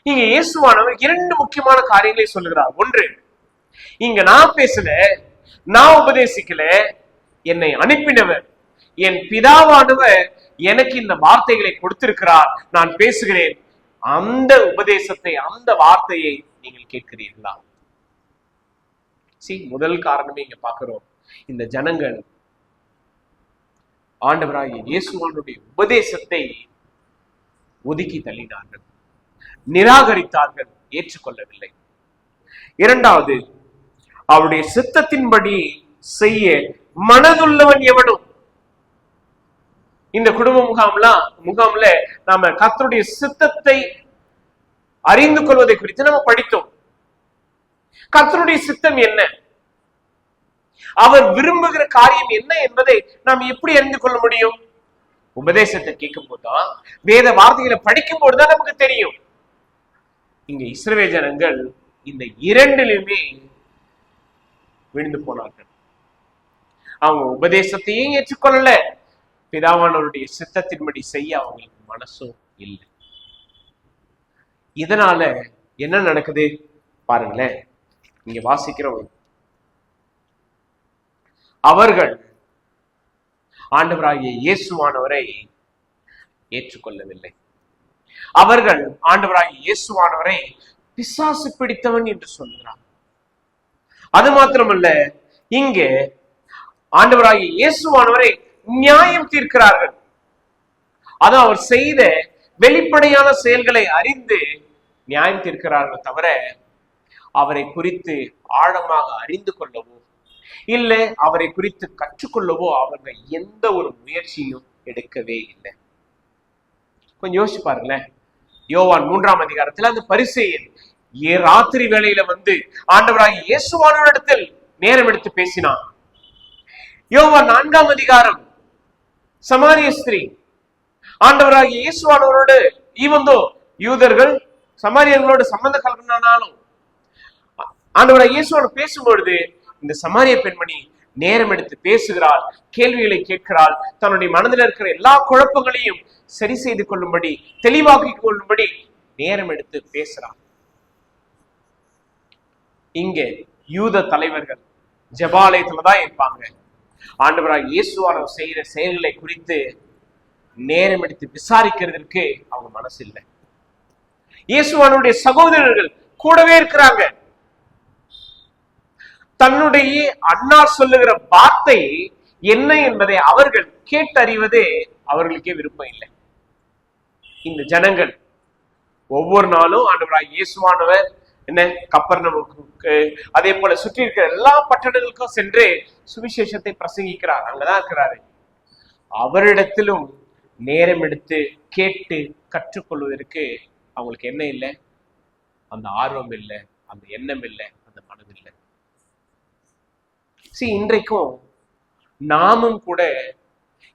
A: இங்க இயேசுவானவர் 2 முக்கியமான காரியங்களை சொல்லுகிறார். ஒன்று, இங்க நான் பேசல, நான் உபதேசிக்கல, என்னை அனுப்பினவர் என் பிதாவானவர் எனக்கு இந்த வார்த்தைகளை கொடுத்திருக்கிறார், நான் பேசுகிறேன். அந்த உபதேசத்தை, அந்த வார்த்தையை நீங்கள் கேட்கிறீர்களா? முதல் காரணமே இங்க பார்க்கிறோம். இந்த ஜனங்கள் ஆண்டவராகிய இயேசுவானுடைய உபதேசத்தை ஒதுக்கி தள்ளினார்கள், நிராகரித்தார்கள், ஏற்றுக்கொள்ளவில்லை. இரண்டாவது, அவருடைய சித்தத்தின்படி செய்ய மனதுள்ளவன் எவனும். இந்த குடும்ப முகாம்ல நாம கர்த்தருடைய சித்தத்தை அறிந்து கொள்வதை குறித்து நம்ம படித்தோம். கர்த்தருடைய சித்தம் என்ன, அவர் விரும்புகிற காரியம் என்ன என்பதை நாம் எப்படி அறிந்து கொள்ள முடியும்? உபதேசத்தை கேட்கும் போதுதான், வேத வார்த்தைகளை படிக்கும் போதுதான் நமக்கு தெரியும். இங்க இஸ்ரவேல் ஜனங்கள் இந்த இரண்டிலுமே விழுந்து போனார்கள். அவங்க உபதேசத்தையும் ஏற்றுக்கொள்ளல, பிதாவானவருடைய சித்தத்தின்படி செய்ய அவங்களுக்கு மனசும் இல்லை. இதனால என்ன நடக்குது பாருங்களேன். இங்க வாசிக்கிறோம். அவர்கள் ஆண்டவராகிய இயேசுவானவரை ஏற்றுக்கொள்ளவில்லை. அவர்கள் ஆண்டவராகிய இயேசுவானவரை பிசாசு பிடித்தவன் என்று சொல்கிறார். அது மாத்திரமல்ல, இங்கே ஆண்டவராகிய இயேசுவானவரை நியாயம் தீர்க்கிறார்கள். அது அவர் செய்த வெளிப்படையான செயல்களை அறிந்து நியாயம் தீர்க்கிறார்கள் தவிர அவரை குறித்து ஆழமாக அறிந்து கொள்ளவோ இல்லை அவரை குறித்து கற்றுக்கொள்ளவோ அவர்கள் எந்த ஒரு முயற்சியும் எடுக்கவே இல்லை. கொஞ்சம் யோசிச்சு பாருங்களேன். யோவான் 3ஆம் அதிகாரத்தில் அந்த பரிசேயன் ராத்திரி வேளையில வந்து ஆண்டவராகிய இயேசுவானவரிடத்தில் நேரம் எடுத்து பேசினான். யோவான் 4ஆம் அதிகாரம் சமாரிய ஸ்திரீ ஆண்டவராகிய இயேசுவானவரோடு ஈவந்தோ யூதர்கள் சமாரியர்களோடு சம்பந்த கலந்தாலும் ஆண்டவராகிய இயேசுவானவர் பேசும்பொழுது இந்த சமாரிய பெண்மணி நேரம் எடுத்து பேசுகிறாள், கேள்விகளை கேட்கிறாள், தன்னுடைய மனதில் இருக்கிற எல்லா குழப்பங்களையும் சரி செய்து கொள்ளும்படி, தெளிவாக்கிக் கொள்ளும்படி நேரம் எடுத்து பேசுறாள். இங்கே யூத தலைவர்கள் ஜெபாலயத்துலதான் இருப்பாங்க. ஆண்டவராகிய இயேசுவானவர் செய்யற செயல்களை குறித்து நேரம் எடுத்து விசாரிக்கிறதுக்கு அவங்க மனசு இல்லை. இயேசுவானுடைய சகோதரர்கள் கூடவே இருக்கிறாங்க. தன்னுடைய அன்னார் சொல்லுகிற வார்த்தை என்ன என்பதை அவர்கள் கேட்டறிவதே அவர்களுக்கே விருப்பம் இல்லை. இந்த ஜனங்கள் ஒவ்வொரு நாளும் ஆண்டவராகிய இயேசுவானவர் என்ன கப்பர்நகூமுக்கு அதே போல சுற்றி இருக்கிற எல்லா பட்டணங்களுக்கும் சென்று சுவிசேஷத்தை பிரசங்கிக்கிறார், அங்கதான் இருக்கிறாரு. அவரிடத்திலும் நேரம் எடுத்து கேட்டு கற்றுக்கொள்வதற்கு அவங்களுக்கு என்ன இல்லை? அந்த ஆர்வம் இல்லை, அந்த எண்ணம் இல்லை, அந்த மனம் இல்லை. இன்றைக்கும் நாமும் கூட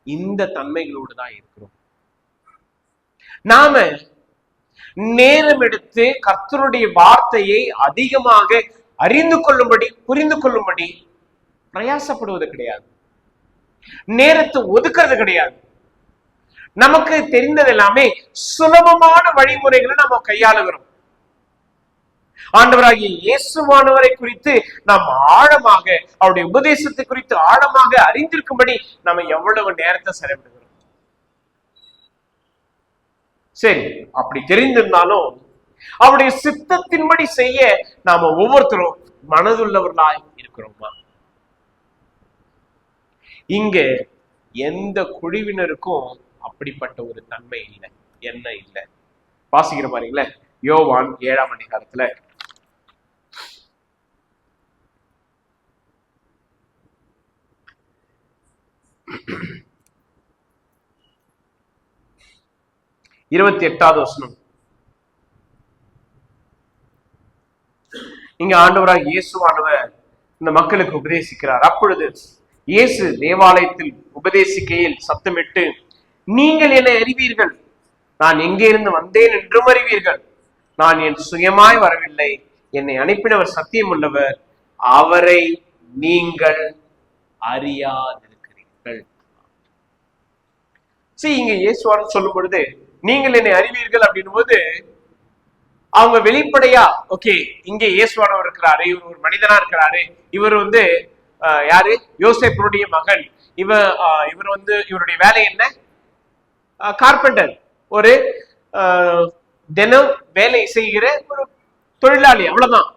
A: இந்த தன்மைகளோடு தான் இருக்கிறோம். நாம நேரம் எடுத்து கர்த்தருடைய வார்த்தையை அதிகமாக அறிந்து கொள்ளும்படி, புரிந்து கொள்ளும்படி பிரயாசப்படுவது கிடையாது. நேரத்தை ஒதுக்கிறது கிடையாது. நமக்கு தெரிந்தது எல்லாமே சுலபமான வழிமுறைகளை நம்ம கையாளுகிறோம். ஆண்டவராகிய இயேசுவானவரை குறித்து நாம் ஆழமாக, அவருடைய உபதேசத்தை குறித்து ஆழமாக அறிந்திருக்கும்படி நம்ம எவ்வளவு நேரத்தை செலவிடுகிறோம். சரி, அப்படி தெரிந்திருந்தாலும் அவருடைய சித்தத்தின்படி செய்ய நாம ஒவ்வொருத்தரும் மனதுள்ளவர்களாய் இருக்கிறோமா? இங்க எந்த குழுவினருக்கும் அப்படிப்பட்ட ஒரு தன்மை இல்லை, என்ன இல்லை. வாசிக்கிற பாருங்களேன். யோவான் 7ஆம் அதிகாரத்துல 28வது வசனம். இங்க ஆண்டவராக இயேசுவானவர் இந்த மக்களுக்கு உபதேசிக்கிறார். அப்பொழுது இயேசு தேவாலயத்தில் உபதேசிக்கையில் சத்தமிட்டு, நீங்கள் என்னை அறிவீர்கள், நான் எங்கே இருந்து வந்தேன் என்றும் அறிவீர்கள். நான் என் சுயமாய் வரவில்லை, என்னை அனுப்பினவர் சத்தியம் உள்ளவர், அவரை நீங்கள் அறியாதிருக்கிறீர்கள். இங்க இயேசுவானவர் சொல்லும் பொழுது நீங்கள் என்னை அறிவீர்கள் அப்படின்னும் போது அவங்க வெளிப்படையா, ஓகே, இங்க இயேசுவானவர் இருக்கிறாரு, இவர் ஒரு மனிதனா இருக்கிறாரு, இவர் யாரு, யோசேப்புடைய மகன், இவர் இவருடைய வேலை என்ன, கார்பெண்டர், ஒரு தினம் வேலை செய்கிற ஒரு தொழிலாளி, அவ்வளவுதான்.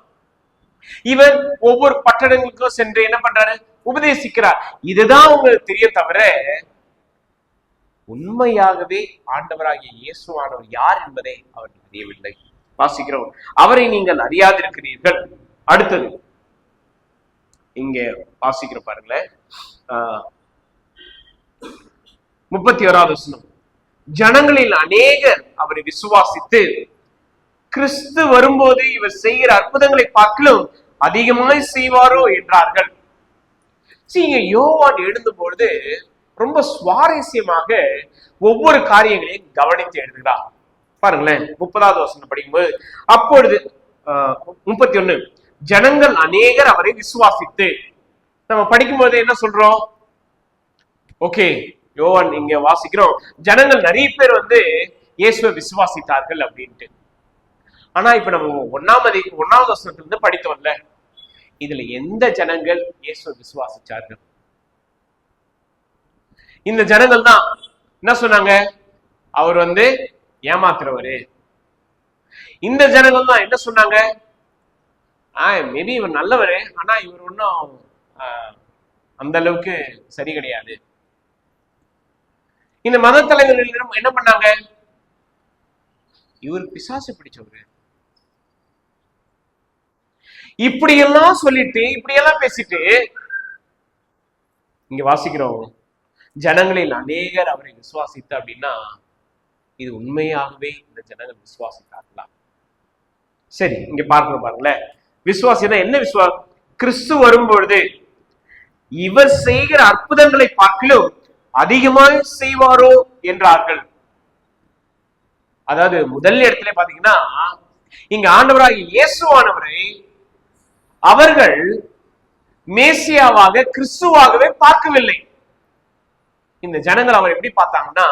A: இவர் ஒவ்வொரு பட்டணங்களுக்கும் சென்று என்ன பண்றாரு, உபதேசிக்கிறார். இதுதான் உங்களுக்கு தெரிய தவிர உண்மையாகவே ஆண்டவராகிய இயேசுவானவர் யார் என்பதை அவர் அறியவில்லை. வாசிக்கிறோம், அவரை நீங்கள் அறியாதிருக்கிறீர்கள். அடுத்தது இங்க வாசிக்கிற பாருங்களேன், 31வது வசனம். ஜனங்களில் அநேகர் அவரை விசுவாசித்து, கிறிஸ்து வரும்போது இவர் செய்கிற அற்புதங்களை பார்க்கலும் அதிகமாய் செய்வாரோ என்றார்கள். இங்க யோவான் எழுதும்பொழுது ரொம்ப சுவாரஸ்யமாக ஒவ்வொரு காரியங்களையும் கவனித்து எழுதுகிறார். பாருங்களேன், 30வது வசனம் படிக்கும்போது, அப்பொழுது 31, ஜனங்கள் அநேகர் அவரை விசுவாசித்து. நம்ம படிக்கும்போது என்ன சொல்றோம், ஓகே, யோவான் இங்க வாசிக்கிறோம், ஜனங்கள் நிறைய பேர் இயேசுவை விசுவாசித்தார்கள் அப்படின்ட்டு. ஆனா இப்ப நம்ம 1வது வசனத்துல இருந்து படித்தோம்ல, இதுல எந்த ஜனங்கள் இயேசுவை விசுவாசிச்சார்கள்? இந்த ஜனங்கள் தான் என்ன சொன்னாங்க, அவர் ஏமாத்துறவரு. இந்த ஜனங்கள் தான் என்ன சொன்னாங்க, மேபி இவர் நல்லவரு, ஆனா இவர் ஒன்னும் அந்த அளவுக்கு சரி கிடையாது. இந்த மத தலைவர்கள் என்ன பண்ணாங்க, இவர் பிசாசு பிடிச்சவரு, இப்படியெல்லாம் சொல்லிட்டு இப்படியெல்லாம் பேசிட்டு. இங்க வாசிக்கிறோம், ஜனங்களில் அநேகர் அவரை விசுவாசித்து அப்படின்னா இது உண்மையாகவே இந்த ஜனங்கள் விசுவாசித்தார்களா? சரி, இங்க பார்க்கணும் பாருங்களேன், விசுவாசினா என்ன விசுவாசம்? கிறிஸ்து வரும்பொழுது இவர் செய்கிற அற்புதங்களை பார்க்கலும் அதிகமாக செய்வாரோ என்றார்கள். அதாவது முதல் இடத்துல பாத்தீங்கன்னா, இங்க ஆண்டவராகிய இயேசுவானவரை அவர்கள் மேசியாவாக கிறிஸ்துவாகவே பார்க்கவில்லை. இந்த ஜனங்கள் அவர் எப்படி பார்த்தாங்கன்னா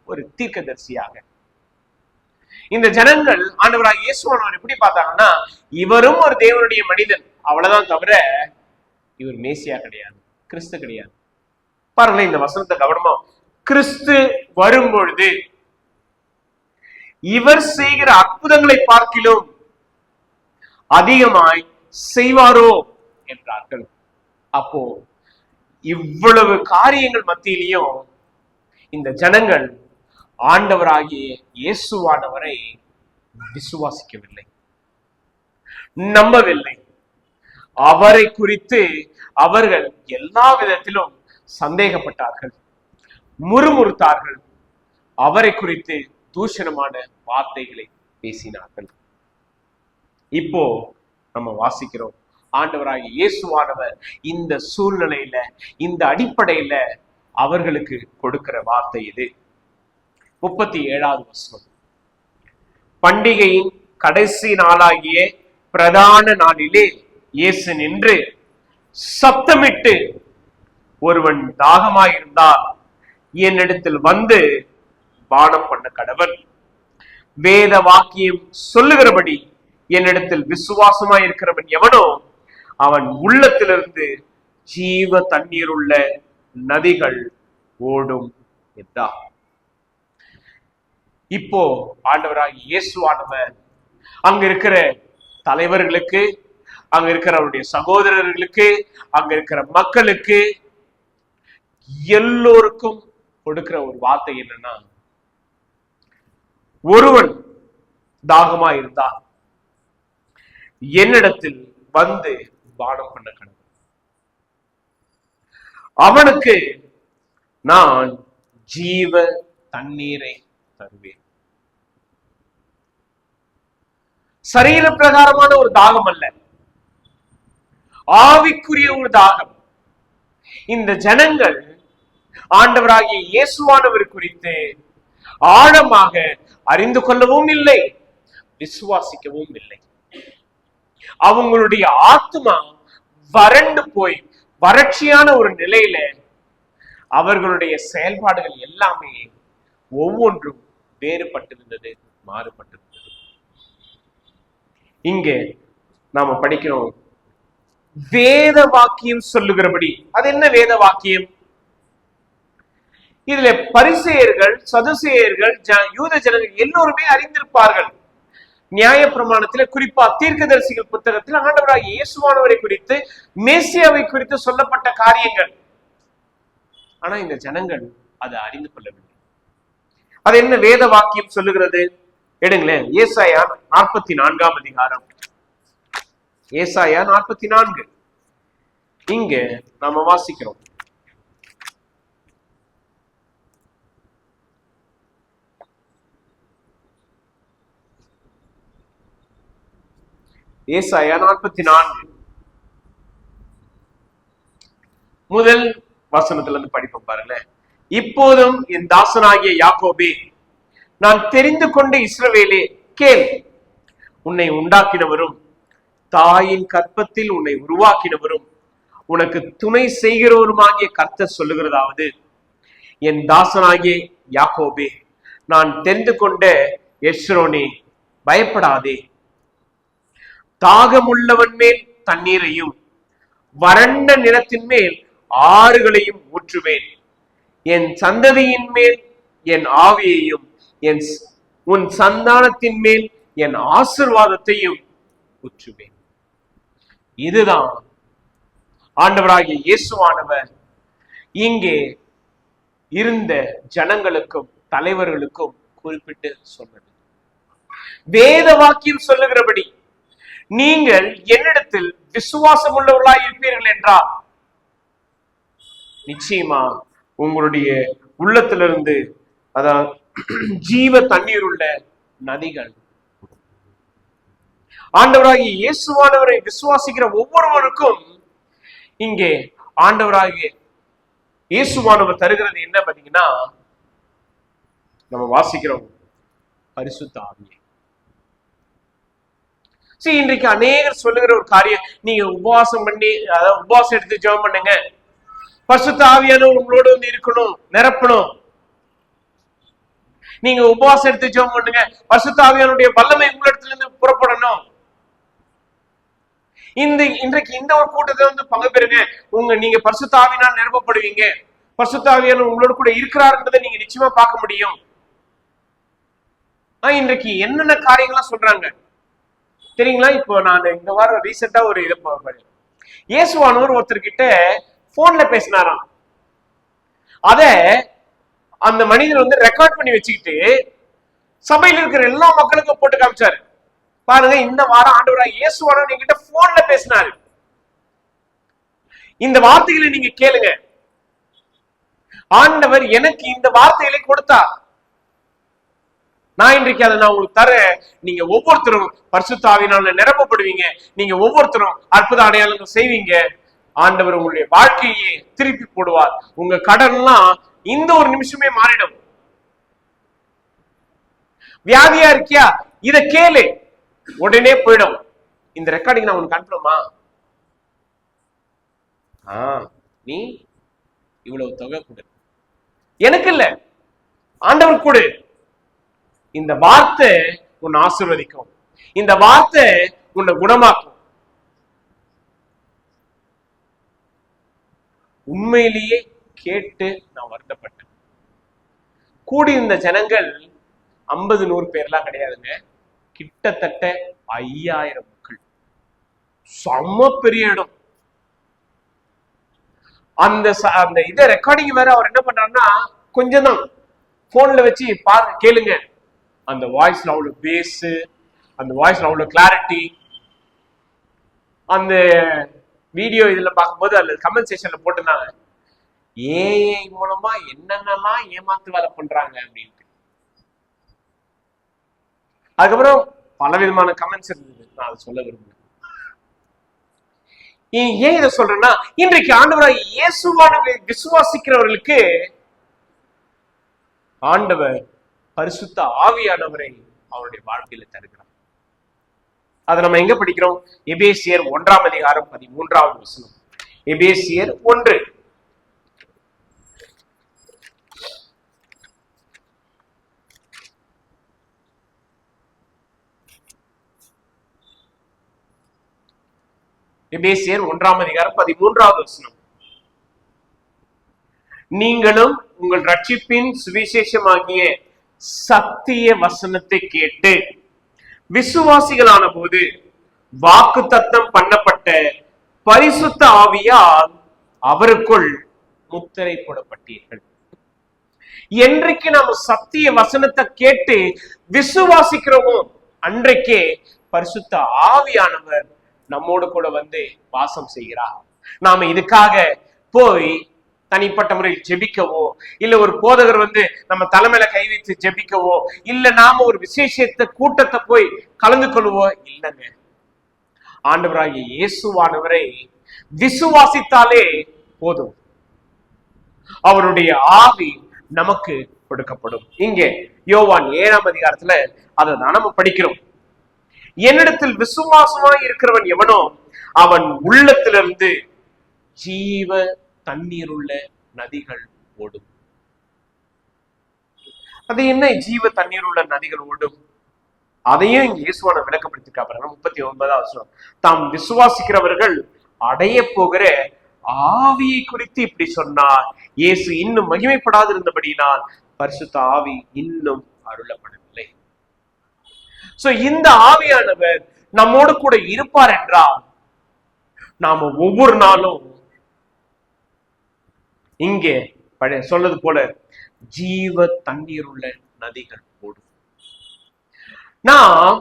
A: ஒரு தீர்க்கதரிசியாக. இந்த ஜனங்கள் ஆண்டவராகிய இயேசுவானவர் எப்படி பார்த்தாங்கன்னா இவரும் ஒரு தேவனுடைய மனிதன், அவ்வளவுதான், தவிர இவர் மேசியா கிடையாது, கிறிஸ்து கிடையாது. பாருங்களேன் இந்த வசனத்தை கவனமா, கிறிஸ்து வரும்பொழுது இவர் செய்கிற அற்புதங்களை பார்க்கிலும் அதிகமாய் செய்வாரோ என்றார்கள். அப்போ இவ்வளவு காரியங்கள் மத்தியிலையும் இந்த ஜனங்கள் ஆண்டவராகிய இயேசுவானவரை விசுவாசிக்கவில்லை, நம்பவில்லை. அவரை குறித்து அவர்கள் எல்லா விதத்திலும் சந்தேகப்பட்டார்கள், முறுமுறுத்தார்கள், அவரை குறித்து தூஷணமான வார்த்தைகளை பேசினார்கள். இப்போ நம்ம வாசிக்கிறோம், ஆண்டவராகிய இயேசுவானவர் இந்த சூழ்நிலையில, இந்த அடிப்படையில அவர்களுக்கு கொடுக்கிற வார்த்தை இது. 37வது வசனம். பண்டிகையின் கடைசி நாளாகிய பிரதான நாளிலே இயேசு நின்று சத்தமிட்டு, ஒருவன் தாகமாயிருந்தால் என்னிடத்தில் வந்து பானம் பண்ண கடவன். வேத வாக்கியம் சொல்லுகிறபடி என்னிடத்தில் விசுவாசமாய் இருக்கிறவன் எவனோ அவன் உள்ளத்திலிருந்து ஜீவ தண்ணீர் உள்ள நதிகள் ஓடும் என்றார். இப்போ ஆண்டவராகிய இயேசுவானவர் அங்க இருக்கிற தலைவர்களுக்கு, அங்க இருக்கிற அவருடைய சகோதரர்களுக்கு, அங்க இருக்கிற மக்களுக்கு எல்லோருக்கும் கொடுக்கிற ஒரு வார்த்தை என்னன்னா, ஒருவன் தாகமா இருந்தா என்னிடத்தில் வந்து பானம் பண்ண கடவுள், அவனுக்கு நான் ஜீவ தண்ணீரை தருவேன். சரீர பிரகாரமான ஒரு தாகம் அல்ல, ஆவிக்குரிய ஒரு தாகம். இந்த ஜனங்கள் ஆண்டவராகிய இயேசுவானவர் குறித்து ஆழமாக அறிந்து கொள்ளவும் இல்லை, விசுவாசிக்கவும் இல்லை. அவங்களுடைய ஆத்மா வறண்டு போய் வறட்சியான ஒரு நிலையில அவர்களுடைய செயல்பாடுகள் எல்லாமே ஒவ்வொன்றும் வேறுபட்டிருந்தது, மாறுபட்டிருந்தது. இங்க நாம படிக்கிறோம், வேத வாக்கியம் சொல்லுகிறபடி. அது என்ன வேத வாக்கியம்? இதுல பரிசேயர்கள், சதுசேயர்கள், யூத ஜனங்கள் எல்லோருமே அறிந்திருப்பார்கள். நியாய பிரமாணத்தில, குறிப்பா தீர்க்கதரிசிகள் புத்தகத்தில் ஆண்டவராகிய இயேசுவானவரை குறித்து, மேசியாவை குறித்து சொல்லப்பட்ட காரியங்கள். ஆனா இந்த ஜனங்கள் அதை அறிந்து கொள்ளவில்லை. அது என்ன வேத வாக்கியம் சொல்லுகிறது? எடுங்களேன், ஏசாயா 44 அதிகாரம். ஏசாயா 44 இங்க நாம வாசிக்கிறோம். ஏசாயா 44 முதல் வசனத்துல இருந்து படிப்போம் பாருங்க. இப்போதும் என் தாசனாகிய யாக்கோபே, நான் தெரிந்து கொண்ட இஸ்ரவேலே கேள், உன்னை உண்டாக்கினவரும் தாயின் கற்பத்தில் உன்னை உருவாக்கினவரும் உனக்கு துணை செய்கிறவருமாகிய கர்த்தர் சொல்லுகிறதாவது, என் தாசனாகிய யாக்கோபே, நான் தெரிந்து கொண்ட எஸ்ரோனே, பயப்படாதே. தாகமுள்ளவன் மேல் தண்ணீரையும் வறண்ட நிலத்தின் மேல் ஆறுகளையும் ஊற்றுவேன். என் சந்ததியின் மேல் என் ஆவியையும் உன் சந்தானத்தின் மேல் என் ஆசீர்வாதத்தையும் ஊற்றுவேன். இதுதான் ஆண்டவராகிய இயேசுவானவர் இங்கே இருந்த ஜனங்களுக்கும் தலைவர்களுக்கும் குறிப்பிட்டு சொன்னது. வேத வாக்கியம் சொல்லுகிறபடி நீங்கள் என்னிடத்தில் விசுவாசம் உள்ளவர்களாய் இருப்பீர்கள் என்றால் நிச்சயமா உங்களுடைய உள்ளத்திலிருந்து அதான் ஜீவ தண்ணீர் உள்ள நதிகள். ஆண்டவராகிய இயேசுவானவரை விசுவாசிக்கிற ஒவ்வொருவருக்கும் இங்கே ஆண்டவராகிய இயேசுவானவர் தருகிறது என்ன பாத்தீங்கன்னா, நம்ம வாசிக்கிறோம் பரிசுத்த ஆவியை. சரி, இன்றைக்கு அநேகர் சொல்லுகிற ஒரு காரியம், நீங்க உபவாசம் பண்ணி, அதாவது உபவாசம் எடுத்து ஜெபம் பண்ணுங்க, பரிசுத்த ஆவியானவர் உங்களோட வந்து இருக்கணும், நிரப்பணும். நீங்க உபவாசம் எடுத்து ஜெபம் பண்ணுங்க, பரிசுத்த ஆவியானுடைய வல்லமை உங்களிடத்துல இருந்து புறப்படணும். இன்றைக்கு இந்த ஒரு கூட்டத்தை வந்து பங்கு பெறுங்க, நீங்க பரிசுத்த ஆவியினால் நிரப்பப்படுவீங்க, பரிசுத்த ஆவியானவர் உங்களோட கூட இருக்கிறாருன்றதை நீங்க நிச்சயமா பார்க்க முடியும். இன்றைக்கு என்னென்ன காரியங்கள்லாம் சொல்றாங்க தெரியுங்களா? இப்போ நான் இந்த வாரம் ரீசெண்டா ஒரு இதை இயேசுவானவர் ஒருத்தர்கிட்ட போன்ல பேசினாராம். அத அந்த மனிதர் வந்து ரெக்கார்ட் பண்ணி வச்சுக்கிட்டு சபையில் இருக்கிற எல்லா மக்களுக்கும் போட்டு காமிச்சாரு. பாருங்க, இந்த வாரம் ஆண்டவராகிய இயேசுவானவர் என்கிட்ட போன்ல பேசினாரு, இந்த வார்த்தைகளை நீங்க கேளுங்க, ஆண்டவர் எனக்கு இந்த வார்த்தைகளை கொடுத்தார், நான் இன்றைக்கு அதை நான் உங்களுக்கு தரேன். நீங்க ஒவ்வொருத்தரும் பரிசுத்த ஆவியினால நிரப்பப்படுவீங்க, நீங்க ஒவ்வொருத்தரும் அற்புத அடையாளங்கள் செய்வீங்க, ஆண்டவர் உங்களுடைய வாழ்க்கையை திருப்பி போடுவார், உங்க கடன்லாம் இந்த ஒரு நிமிஷமே மாறிடும். வியாதியா இருக்கியா, இத கேளு, உடனே போயிடும். இந்த ரெக்கார்டிங் நான் உனக்கு அனுப்புறோமா, நீ இவ்வளவு தொகை கொடு, எனக்கு இல்ல ஆண்டவர் கொடு. இந்த வார்த்தை உன்னை ஆசீர்வதிக்கும், இந்த வார்த்தை உன்னை குணமாக்கும். உண்மையிலேயே கேட்டு நான் வருத்தப்பட்டேன். கூடி இந்த ஜனங்கள் 50-100 பேர்லாம் கிடையாதுங்க, கிட்டத்தட்ட 5000 மக்கள். செம்ம பெரிய இடம். அந்த இதை ரெக்கார்டிங் வேற அவர் என்ன பண்றாருன்னா, கொஞ்சம் தான் போன்ல வச்சு பாருங்க, கேளுங்க, அந்த வாய்ஸ்ல அவ்வளவு பேஸ், அந்த வாய்ஸ்ல அவ்வளவு கிளாரிட்டி. அந்த வீடியோ இதுல பார்க்கும்போது அதுல கமெண்ட் செக்ஷன்ல போட்டுருந்தாங்க, ஏஐ மூலமா என்னென்னலாம் ஏமாத்து வேலை பண்றாங்க அப்படின்ட்டு. அதுக்கப்புறம் பலவிதமான கமெண்ட்ஸ் இருந்தது, நான் அதை சொல்ல விரும்புறேன். ஏன் இதை சொல்றேன்னா, இன்றைக்கு ஆண்டவராய் இயேசுவானவரை விசுவாசிக்கிறவர்களுக்கு ஆண்டவர் பரிசுத்த ஆவியானவரை அவருடைய வாழ்க்கையில தருகிறார். அதை நம்ம எங்க படிக்கிறோம்? எபேசியர் 1:13. எபேசியர் 1. எபேசியர் 1:13. நீங்களும் உங்கள் ரட்சிப்பின் சுவிசேஷமாகிய சத்திய வசனத்தை கேட்டு விசுவாசிகளான போது வாக்கு தத்தம் பண்ணப்பட்ட பரிசுத்த ஆவியால் அவருக்குள் முத்திரை போடப்பட்டீர்கள். என்றைக்கு நாம் சத்திய வசனத்தை கேட்டு விசுவாசிக்கிறோமோ அன்றைக்கே பரிசுத்த ஆவியானவர் நம்மோடு கூட வந்து வாசம் செய்கிறார். நாம இதுக்காக போய் தனிப்பட்ட முறையில் ஜெபிக்கவோ, இல்ல ஒரு போதகர் வந்து நம்ம தலைமையில கை வைத்து ஜெபிக்கவோ, இல்ல நாம ஒரு விசேஷத்தை கூட்டத்தை போய் கலந்து கொள்வோ இல்லைங்க. ஆண்டவராகிய இயேசுவானவரை விசுவாசித்தாலே போதும், அவருடைய ஆவி நமக்கு கொடுக்கப்படும். இங்கே யோவான் 7:00 அதை நம்ம படிக்கிறோம். என்னிடத்தில் விசுவாசமாய் இருக்கிறவன் எவனோ அவன் உள்ளத்திலிருந்து ஜீவ தண்ணீர் உள்ள நதிகள் ஓடும். அது என்ன ஜீவ தண்ணீர் உள்ள நதிகள் ஓடும்? அதையும் இயேசுவான விளக்கப்படுத்திருக்காங்க. 39. தாம் விசுவாசிக்கிறவர்கள் அடைய போகிற ஆவியை குறித்து இப்படி சொன்னார். இயேசு இன்னும் மகிமைப்படாது இருந்தபடியினால் பரிசுத்த ஆவி இன்னும் அருளப்படவில்லை. சோ இந்த ஆவியானவர் நம்மோடு கூட இருப்பார் என்றால் நாம ஒவ்வொரு நாளும் இங்கே சொன்னது போல ஜீவ தண்ணீர் உள்ள நதிகள் ஓடும். நாம்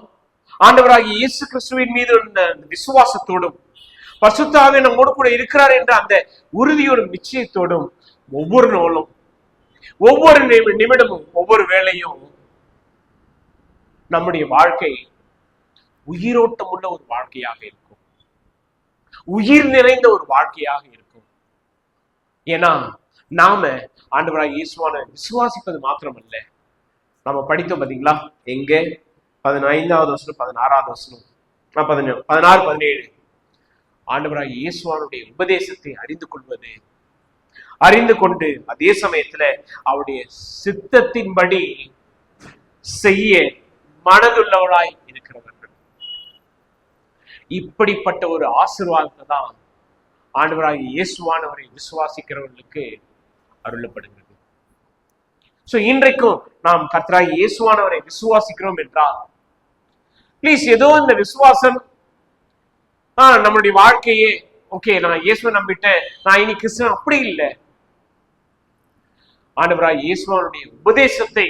A: ஆண்டவராகிய இயேசு கிறிஸ்துவின் மீது விசுவாசத்தோடும் பரிசுத்த ஆவி நம்மோடு கூட இருக்கிறார் என்ற அந்த உறுதியோடும் நிச்சயத்தோடும் ஒவ்வொரு நாளும், ஒவ்வொரு நிமிடமும், ஒவ்வொரு வேளையும் நம்முடைய வாழ்க்கை உயிரோட்டம் உள்ள ஒரு வாழ்க்கையாக இருக்கும், உயிர் நிறைந்த ஒரு வாழ்க்கையாக இருக்கும். ஏன்னா நாம ஆண்டவராகிய இயேசுவான விசுவாசிப்பது மாத்திரமல்ல, நம்ம படித்தோம் பாத்தீங்களா, எங்க 15வது 16வது 16, 17 ஆண்டவராகிய இயேசுவானுடைய உபதேசத்தை அறிந்து கொண்டு அதே சமயத்துல அவருடைய சித்தத்தின்படி செய்ய மனதுள்ளவளாய் இருக்கிறவர்கள். இப்படிப்பட்ட ஒரு ஆசீர்வாதத்தை தான் ஆண்டவராகிய இயேசுவானவரை விசுவாசிக்கிறவர்களுக்கு அருளப்படுகிறது. சோ இன்றைக்கும் நாம் கர்த்தராகிய இயேசுவானவரை விசுவாசிக்கிறோம் என்றால் பிளீஸ் ஏதோ இந்த விசுவாசம் நம்மளுடைய வாழ்க்கையே ஓகே, நான் இயேசுவை நம்பிட்டேன், நான் இனி கிறிஸ்தவன், அப்படி இல்லை. ஆண்டவராகிய இயேசுவானுடைய உபதேசத்தை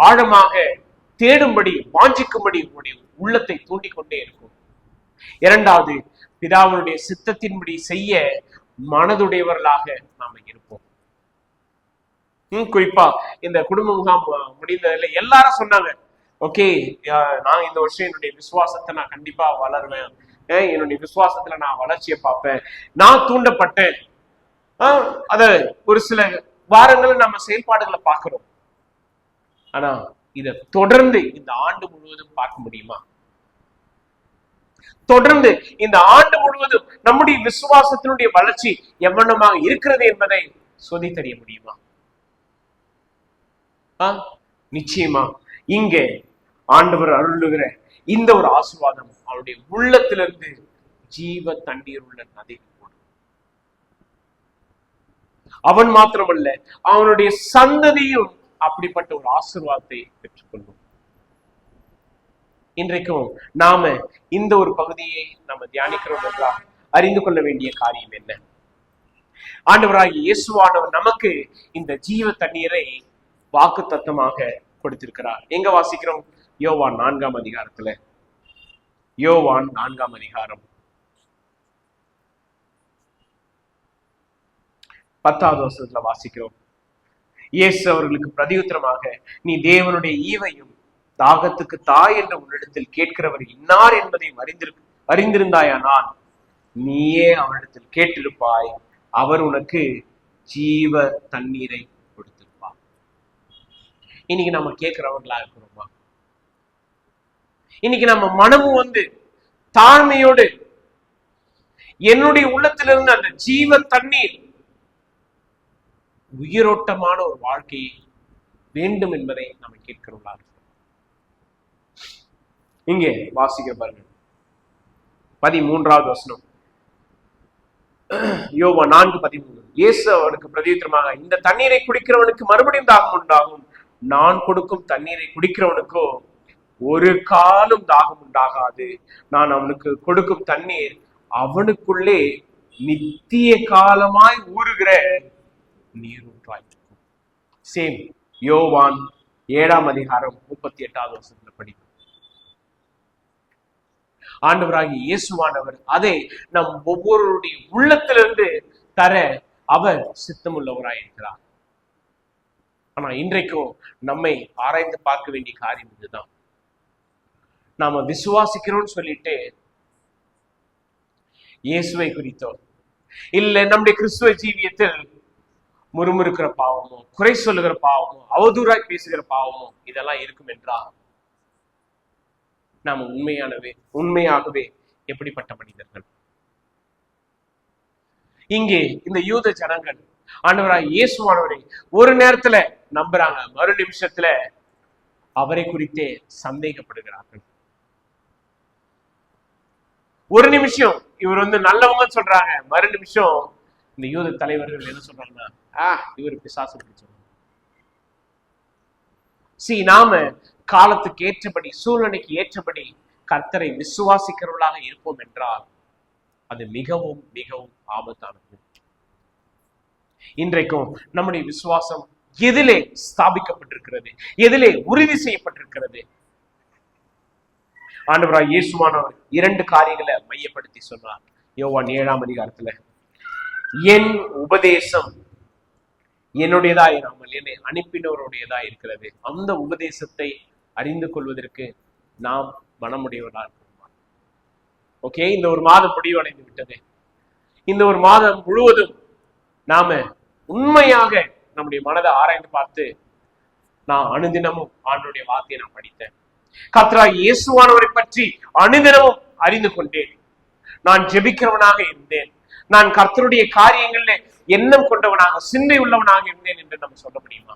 A: ஆழமாக தேடும்படி, வாஞ்சிக்கும்படி உங்களுடைய உள்ளத்தை தூண்டிக்கொண்டே இருக்கும். இரண்டாவது, பிதாவுடைய சித்தத்தின்படி செய்ய மனதுடையவர்களாக நாம இருப்போம். குறிப்பா இந்த குடும்ப முகாம் முடிந்ததுல எல்லாரும் சொன்னாங்க, ஓகே நான் இந்த வருஷம் என்னுடைய விசுவாசத்தை நான் கண்டிப்பா வளருவேன், என்னுடைய விசுவாசத்துல நான் வளர்ச்சியை பார்ப்பேன், நான் தூண்டப்பட்டேன். அத ஒரு சில வாரங்கள் நம்ம செயல்பாடுகளை பார்க்கிறோம். ஆனா இத தொடர்ந்து இந்த ஆண்டு முழுவதும் பார்க்க முடியுமா? தொடர்ந்து இந்த ஆண்டு முழுவதும் நம்முடைய விசுவாசத்தினுடைய வளர்ச்சி எவ்வளமாக இருக்கிறது என்பதை சோதித்தறிய முடியுமா? நிச்சயமா இங்கே ஆண்டவர் அருளுகிற இந்த ஒரு ஆசீர்வாதம் அவருடைய உள்ளத்திலிருந்து ஜீவ தண்ணீர் உள்ள நதி போடும். அவன் மாத்திரமல்ல, அவனுடைய சந்ததியும் அப்படிப்பட்ட ஒரு ஆசீர்வாதத்தை பெற்றுக்கொள்ளும். இன்றைக்கும் நாம இந்த ஒரு பகுதியை நம்ம தியானிக்கிறோம் என்றால் அறிந்து கொள்ள வேண்டிய காரியம் என்ன? ஆண்டவராகிய இயேசுவானவர் நமக்கு இந்த ஜீவ தண்ணீரை வாக்கு தத்தமாக கொடுத்திருக்கிறார். எங்க வாசிக்கிறோம்? யோவான் 4ஆம் அதிகாரத்துல, யோவான் 4ஆம் அதிகாரம் 10வது வசனத்துல வாசிக்கிறோம். இயேசு அவர்களுக்கு பிரதியுத்தரமாக, நீ தேவனுடைய ஈவையும் தாகத்துக்கு தாய் என்ற உன்னிடத்தில் கேட்கிறவர் இன்னார் என்பதையும் அறிந்திருந்தாயானால் நீயே அவனிடத்தில் கேட்டிருப்பாய், அவர் உனக்கு ஜீவ தண்ணீரை கொடுத்திருப்பார். இன்னைக்கு நம்ம கேட்கிறவர்களா இருக்கிறோமா? இன்னைக்கு நம்ம மனமும் தாழ்மையோடு என்னுடைய உள்ளத்திலிருந்து அந்த ஜீவ தண்ணீர், உயிரோட்டமான ஒரு வாழ்க்கையை வேண்டும் என்பதை நம்ம கேட்கிறோம். இங்கே வாசிக்க பாருங்க, 13வது வசனம், யோவான் 4:13. இயேசு அவனுக்கு பிரதியுத்தரமாக, இந்த தண்ணீரை குடிக்கிறவனுக்கு மறுபடியும் தாகம் உண்டாகும், நான் கொடுக்கும் தண்ணீரை குடிக்கிறவனுக்கோ ஒரு காலம் தாகம் உண்டாகாது, நான் அவனுக்கு கொடுக்கும் தண்ணீர் அவனுக்குள்ளே நித்திய காலமாய் ஊறுகிற நீரூற்றாய். சேம் யோவான் 7ஆம் அதிகாரம் 38வது வசனத்துல படிக்கும். ஆண்டவராகிய இயேசுவானவர் அதை நம் ஒவ்வொருடைய உள்ளத்திலிருந்து தர அவர் சித்தமுள்ளவராய் இருக்கிறார். ஆனா இன்றைக்கும் நம்மை ஆராய்ந்து பார்க்க வேண்டிய காரியம் இதுதான். நாம விசுவாசிக்கிறோம்னு சொல்லிட்டு இயேசுவை குறித்தோ இல்ல நம்முடைய கிறிஸ்துவ ஜீவியத்தில் முறுமுறுக்கிற பாவமோ, குறை சொல்லுகிற பாவமோ, அவதூறாய் பேசுகிற பாவமோ இதெல்லாம் இருக்கும் என்றால் நாம உண்மையாகவே எப்படிப்பட்ட மனிதர்கள்? இங்கே இந்த யூத ஜனங்கள் ஆண்டவராய் இயேசுவானவரை ஒரு நேரத்துல நம்புறாங்க, மறு நிமிஷத்துல அவரை குறித்தே சந்தேகப்படுகிறார்கள். ஒரு நிமிஷம் இவர் நல்லவங்க சொல்றாங்க, மறு நிமிஷம் இந்த யூத தலைவர்கள் என்ன சொல்றாங்கன்னா, இவர் பிசாசு பிடிச்சவங்க. நாம காலத்துக்கு ஏற்றபடி, சூழ்நிலைக்கு ஏற்றபடி கர்த்தரை விசுவாசிக்கிறவர்களாக இருப்போம் என்றால் அது மிகவும் மிகவும் ஆபத்தானது. இன்றைக்கும் நம்முடைய விசுவாசம் எதிலே ஸ்தாபிக்கப்பட்டிருக்கிறது, எதிலே உறுதி செய்யப்பட்டிருக்கிறது? ஆண்டவராய் இயேசுவானவர் 2 காரியங்களை மையப்படுத்தி சொன்னார். யோவான் 7ஆம் அதிகாரத்துல, என் உபதேசம் என்னுடையதா இராமல் என்னை அனுப்பினவருடையதா இருக்கிறது. அந்த உபதேசத்தை அறிந்து கொள்வதற்கு நாம் மனமுடையவர்களா இருக்கிறோம். ஓகே, இந்த ஒரு மாதம் முடிவடைந்து விட்டது. இந்த ஒரு மாதம் முழுவதும் நாம உண்மையாக நம்முடைய மனதை ஆராய்ந்து பார்த்து, நான் அனுதினமும் ஆண்டவருடைய வார்த்தையை நான் படித்தேன், கர்த்தராகிய இயேசுவானவரை பற்றி அனுதினமும் அறிந்து கொண்டேன், நான் ஜெபிக்கிறவனாக இருந்தேன், நான் கர்த்தருடைய காரியங்கள்ல எண்ணம் கொண்டவனாக, சிந்தை உள்ளவனாக இருந்தேன் என்று நம்ம சொல்ல முடியுமா?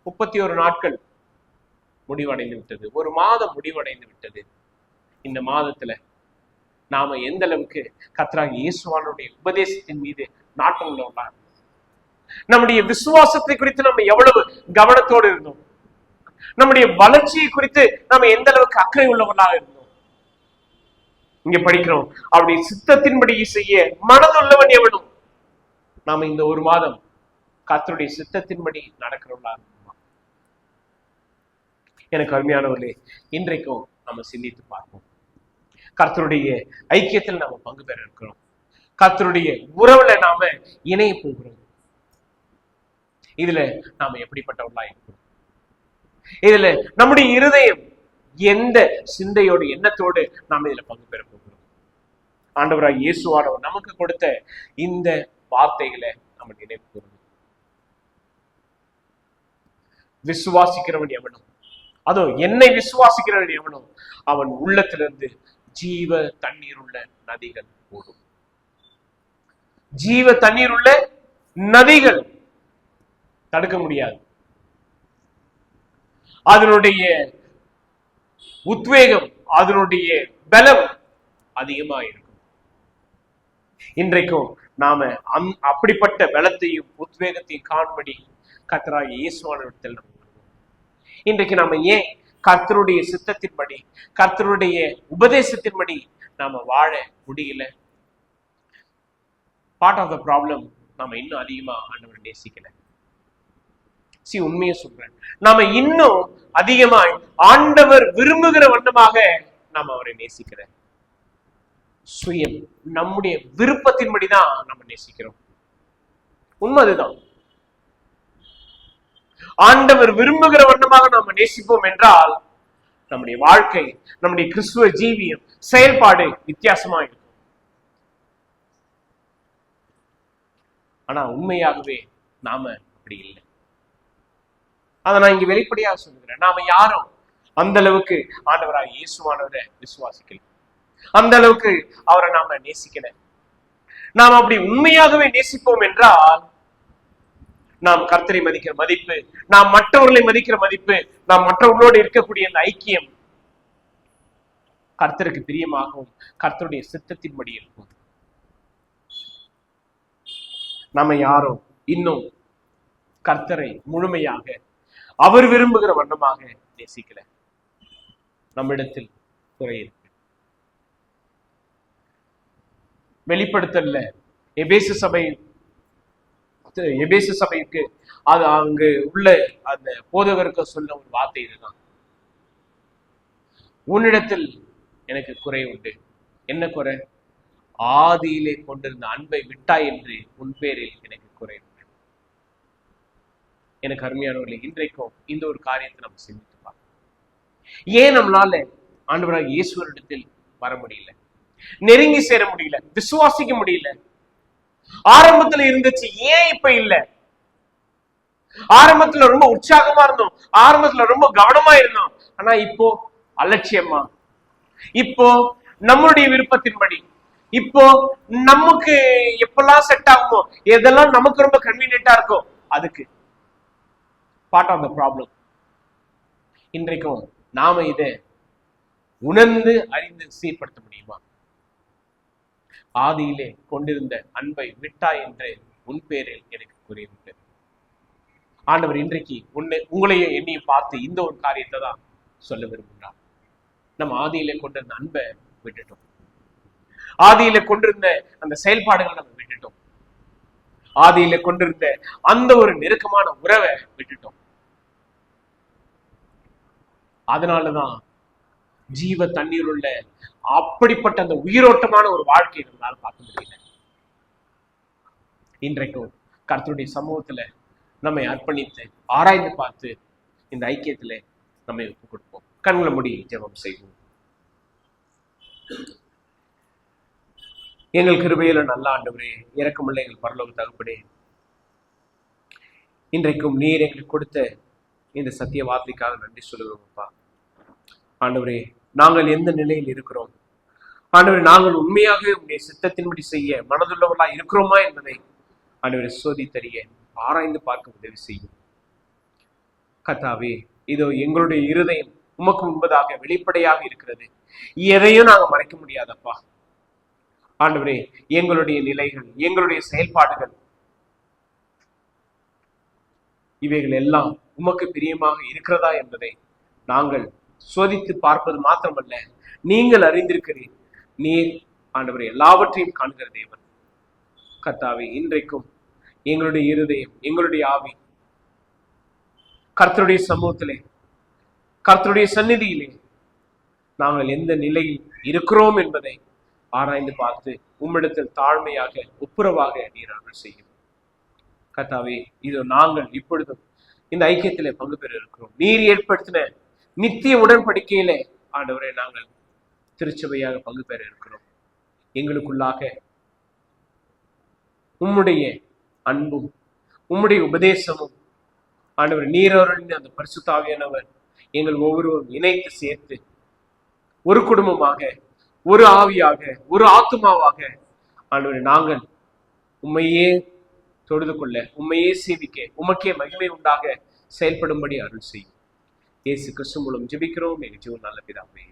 A: 31 நாட்கள் முடிவடைந்து விட்டது, ஒரு மாதம் முடிவடைந்து விட்டது. இந்த மாதத்துல நாம எந்த அளவுக்கு கர்த்தராகிய இயேசுவானுடைய உபதேசத்தின் மீது நாட்டம் உள்ளவர்களா, நம்முடைய விசுவாசத்தை குறித்து நம்ம எவ்வளவு கவனத்தோடு இருந்தோம், நம்முடைய வளர்ச்சியை குறித்து நம்ம எந்த அளவுக்கு அக்கறை உள்ளவர்களாக இருந்தோம்? இங்க படிக்கிறோம், அவருடைய சித்தத்தின்படி செய்ய மனதுள்ளவன் எவனும். நாம இந்த ஒரு மாதம் கர்த்தருடைய சித்தத்தின்படி நடக்கிறவர்களா இருக்குமா? எனக்கு அருமையானவர்களே, இன்றைக்கும் நம்ம சிந்தித்து பார்ப்போம். கர்த்தருடைய ஐக்கியத்தில் நாம பங்கு பெற இருக்கிறோம், கர்த்தருடைய உறவுல நாம இணைய போகிறோம். இதுல நாம எப்படிப்பட்டவர்களா இருக்கிறோம்? இதுல நம்முடைய இருதயம் எந்த சிந்தையோடு, எண்ணத்தோடு நாம இதுல பங்கு பெற போகிறோம்? ஆண்டவராய் இயேசுவானவர் நமக்கு கொடுத்த இந்த வார்த்தைகளை நம்ம நினைவு கூறணும். விசுவாசிக்கிறவன் எவனும், அதோ என்னை விசுவாசிக்கிறவன் எவனும், அவன் உள்ளத்திலிருந்து ஜீவ தண்ணீர் உள்ள நதிகள் ஓடும். ஜீவ தண்ணீர் உள்ள நதிகள் தடுக்க முடியாது. அதனுடைய உத்வேகம், அதனுடைய பலம் அதிகமா இருக்கும். இன்றைக்கும் நாம அப்படிப்பட்ட பலத்தையும் உத்வேகத்தையும் காண்படி கர்த்தராகிய இயேசுவானிடத்தில் நம்ம இன்றைக்கு நாம ஏன் கர்த்தருடைய சித்தத்தின்படி, கர்த்தருடைய உபதேசத்தின்படி நாம வாழ முடியல? பார்ட் ஆஃப் த ப்ராப்ளம், நாம இன்னும் அதிகமா ஆண்டவரை நேசிக்கல. உண்மையை சொல்றேன், நாம இன்னும் அதிகமாய் ஆண்டவர் விரும்புகிற வண்ணமாக நாம் அவரை நேசிக்கிற சுயம் நம்முடைய விருப்பத்தின்படிதான் நம்ம நேசிக்கிறோம். உண்மை அதுதான். ஆண்டவர் விரும்புகிற வண்ணமாக நாம நேசிப்போம் என்றால் நம்முடைய வாழ்க்கை, நம்முடைய கிறிஸ்துவ ஜீவியம், செயல்பாடு வித்தியாசமா இருக்கும். ஆனா உண்மையாகவே நாம அப்படி இல்லை. அதை நான் இங்க வெளிப்படையாக சொல்லுகிறேன். நாம யாரும் அந்த அளவுக்கு ஆண்டவராக இயேசுவானவரை விசுவாசிக்கல, அந்த அளவுக்கு அவரை நாம நேசிக்கல. நாம் அப்படி உண்மையாகவே நேசிப்போம் என்றால் நாம் கர்த்தரை மதிக்கிற மதிப்பு, நாம் மற்றவர்களை மதிக்கிற மதிப்பு, நாம் மற்றவர்களோடு இருக்கக்கூடிய அந்த ஐக்கியம் கர்த்தருக்கு பிரியமாகவும் கர்த்தருடைய சித்தத்தின்படி இருக்கும். நம்ம யாரும் இன்னும் கர்த்தரை முழுமையாக அவர் விரும்புகிற வண்ணமாக நேசிக்கல. நம்மிடத்தில் குறை இருக்கு. வெளிப்படுத்தல எபேசு சபைக்கு அது அங்கு உள்ள அந்த போதகருக்கு சொன்ன ஒரு வார்த்தை இதுதான், உன்னிடத்தில் எனக்கு குறை உண்டு. என்ன குறை? ஆதியிலே கொண்டிருந்த அன்பை விட்டாய் என்று உன் பேரில் எனக்கு குறை உண்டு. எனக்கு அருமையானவர்களே, இன்றைக்கும் இந்த ஒரு காரியத்தை நம்ம சிந்தித்து பார்க்கணும். ஏன் நம்மளால ஆண்டவராக இயேசுவரிடத்தில் வர முடியல, நெருங்கி சேர முடியல, விசுவாசிக்க முடியல? ஆரம்பத்துல இருந்துச்சு, ஏன் இப்ப இல்ல? ஆரம்பத்துல ரொம்ப உற்சாகமா இருந்தோம், ஆரம்பத்துல ரொம்ப கவனமா இருந்தோம். ஆனா இப்போ அலட்சியமா, இப்போ நம்மளுடைய விருப்பத்தின்படி, இப்போ நமக்கு எப்பெல்லாம் செட் ஆகுமோ, எதெல்லாம் நமக்கு ரொம்ப கன்வீனியன்டா இருக்கோ அதுக்கு பார்ட் ஆஃப் த ப்ராப்ளம். இன்றைக்கும் நாம இதை உணர்ந்து அறிந்து சீர்படுத்த முடியுமா? ஆதியிலே கொண்டிருந்த அன்பை விட்டா என்று உன் பேரில் எனக்கு கூறியிருக்கிறது. ஆண்டவர் இன்றைக்கு உங்களையும் என்னையும் பார்த்து இந்த ஒரு காரியத்தை தான் சொல்ல விரும்புகிறார். நம்ம ஆதியிலே கொண்டிருந்த அன்பை விட்டுட்டோம், ஆதியில கொண்டிருந்த அந்த செயல்பாடுகளை நம்ம விட்டுட்டோம், ஆதியில கொண்டிருந்த அந்த ஒரு நெருக்கமான உறவை விட்டுட்டோம். அதனாலதான் ஜீவ தண்ணீர் உள்ள அப்படிப்பட்ட அந்த உயிரோட்டமான ஒரு வாழ்க்கையை நம்மளால பார்க்க முடியல. இன்றைக்கும் கர்த்தருடைய சமூகத்துல நம்மை அர்ப்பணித்து ஆராய்ந்து பார்த்து இந்த ஐக்கியத்துல நம்மை ஒப்புக் கொடுப்போம். கண்களை மூடி ஜெபம் செய்வோம். எங்கள் கிருபையில நல்ல ஆண்டவரே, இரக்கமுள்ள எங்கள் பரலோக தகப்பனே, இன்றைக்கும் நீர் எங்களுக்கு கொடுத்த இந்த சத்திய வார்த்தைக்காக நன்றி சொல்லுவோம்ப்பா. ஆண்டவரே, நாங்கள் எந்த நிலையில் இருக்கிறோம் ஆண்டவரே, நாங்கள் உண்மையாக உங்களுடைய சித்தத்தின்படி செய்ய மனதுள்ளவர்களா இருக்கிறோமா என்பதை ஆண்டவரே சோதித்தறிய ஆராய்ந்து பார்க்க உதவி செய்யும். கர்த்தாவே, இதோ எங்களுடைய இருதயம் உமக்கு முன்பதாக வெளிப்படையாக இருக்கிறது, எதையும் நாங்க மறைக்க முடியாதப்பா. ஆண்டவரே, எங்களுடைய நிலைகள், எங்களுடைய செயல்பாடுகள், இவைகள் எல்லாம் உமக்கு பிரியமாக இருக்கிறதா என்பதை நாங்கள் சோதித்து பார்ப்பது மாத்திரமல்ல, நீங்கள் அறிந்திருக்கிறீர். நீர் ஆண்டவரே எல்லாவற்றையும் காண்கிற தேவன். கர்த்தாவே, இன்றைக்கும் எங்களுடைய இருதயம், எங்களுடைய ஆவி கர்த்தருடைய சமூகத்திலே, கர்த்தருடைய சந்நிதியிலே நாங்கள் எந்த நிலையில் இருக்கிறோம் என்பதை ஆராய்ந்து பார்த்து உம்மிடத்தில் தாழ்மையாக ஒப்புரவாக நீர் அருள் செய்யும். கர்த்தாவே, இதோ நாங்கள் இப்பொழுதும் இந்த ஐக்கியத்திலே பங்கு பெற இருக்கிறோம். நீர் ஏற்படுத்தின நித்திய உடன்படிக்கையிலே ஆண்டவரை நாங்கள் திருச்சபையாக பங்கு பெற இருக்கிறோம். எங்களுக்குள்ளாக உம்முடைய அன்பும் உம்முடைய உபதேசமும் ஆண்டவர் நீரவரின் அந்த பரிசுத்த ஆவியானவர் எங்கள் ஒவ்வொருவரும் இணைத்து சேர்த்து ஒரு குடும்பமாக, ஒரு ஆவியாக, ஒரு ஆத்துமாவாக ஆண்டவரை நாங்கள் உம்மையே தொழுது கொள்ள, உம்மையே சேவிக்க, உமக்கே மகிமை உண்டாக செயல்படும்படி அருள் செய்யும். இயேசு கிறிஸ்து மூலம் ஜெபிக்கிறோம் எங்கள் ஜீவன் நல்ல பிதாவே.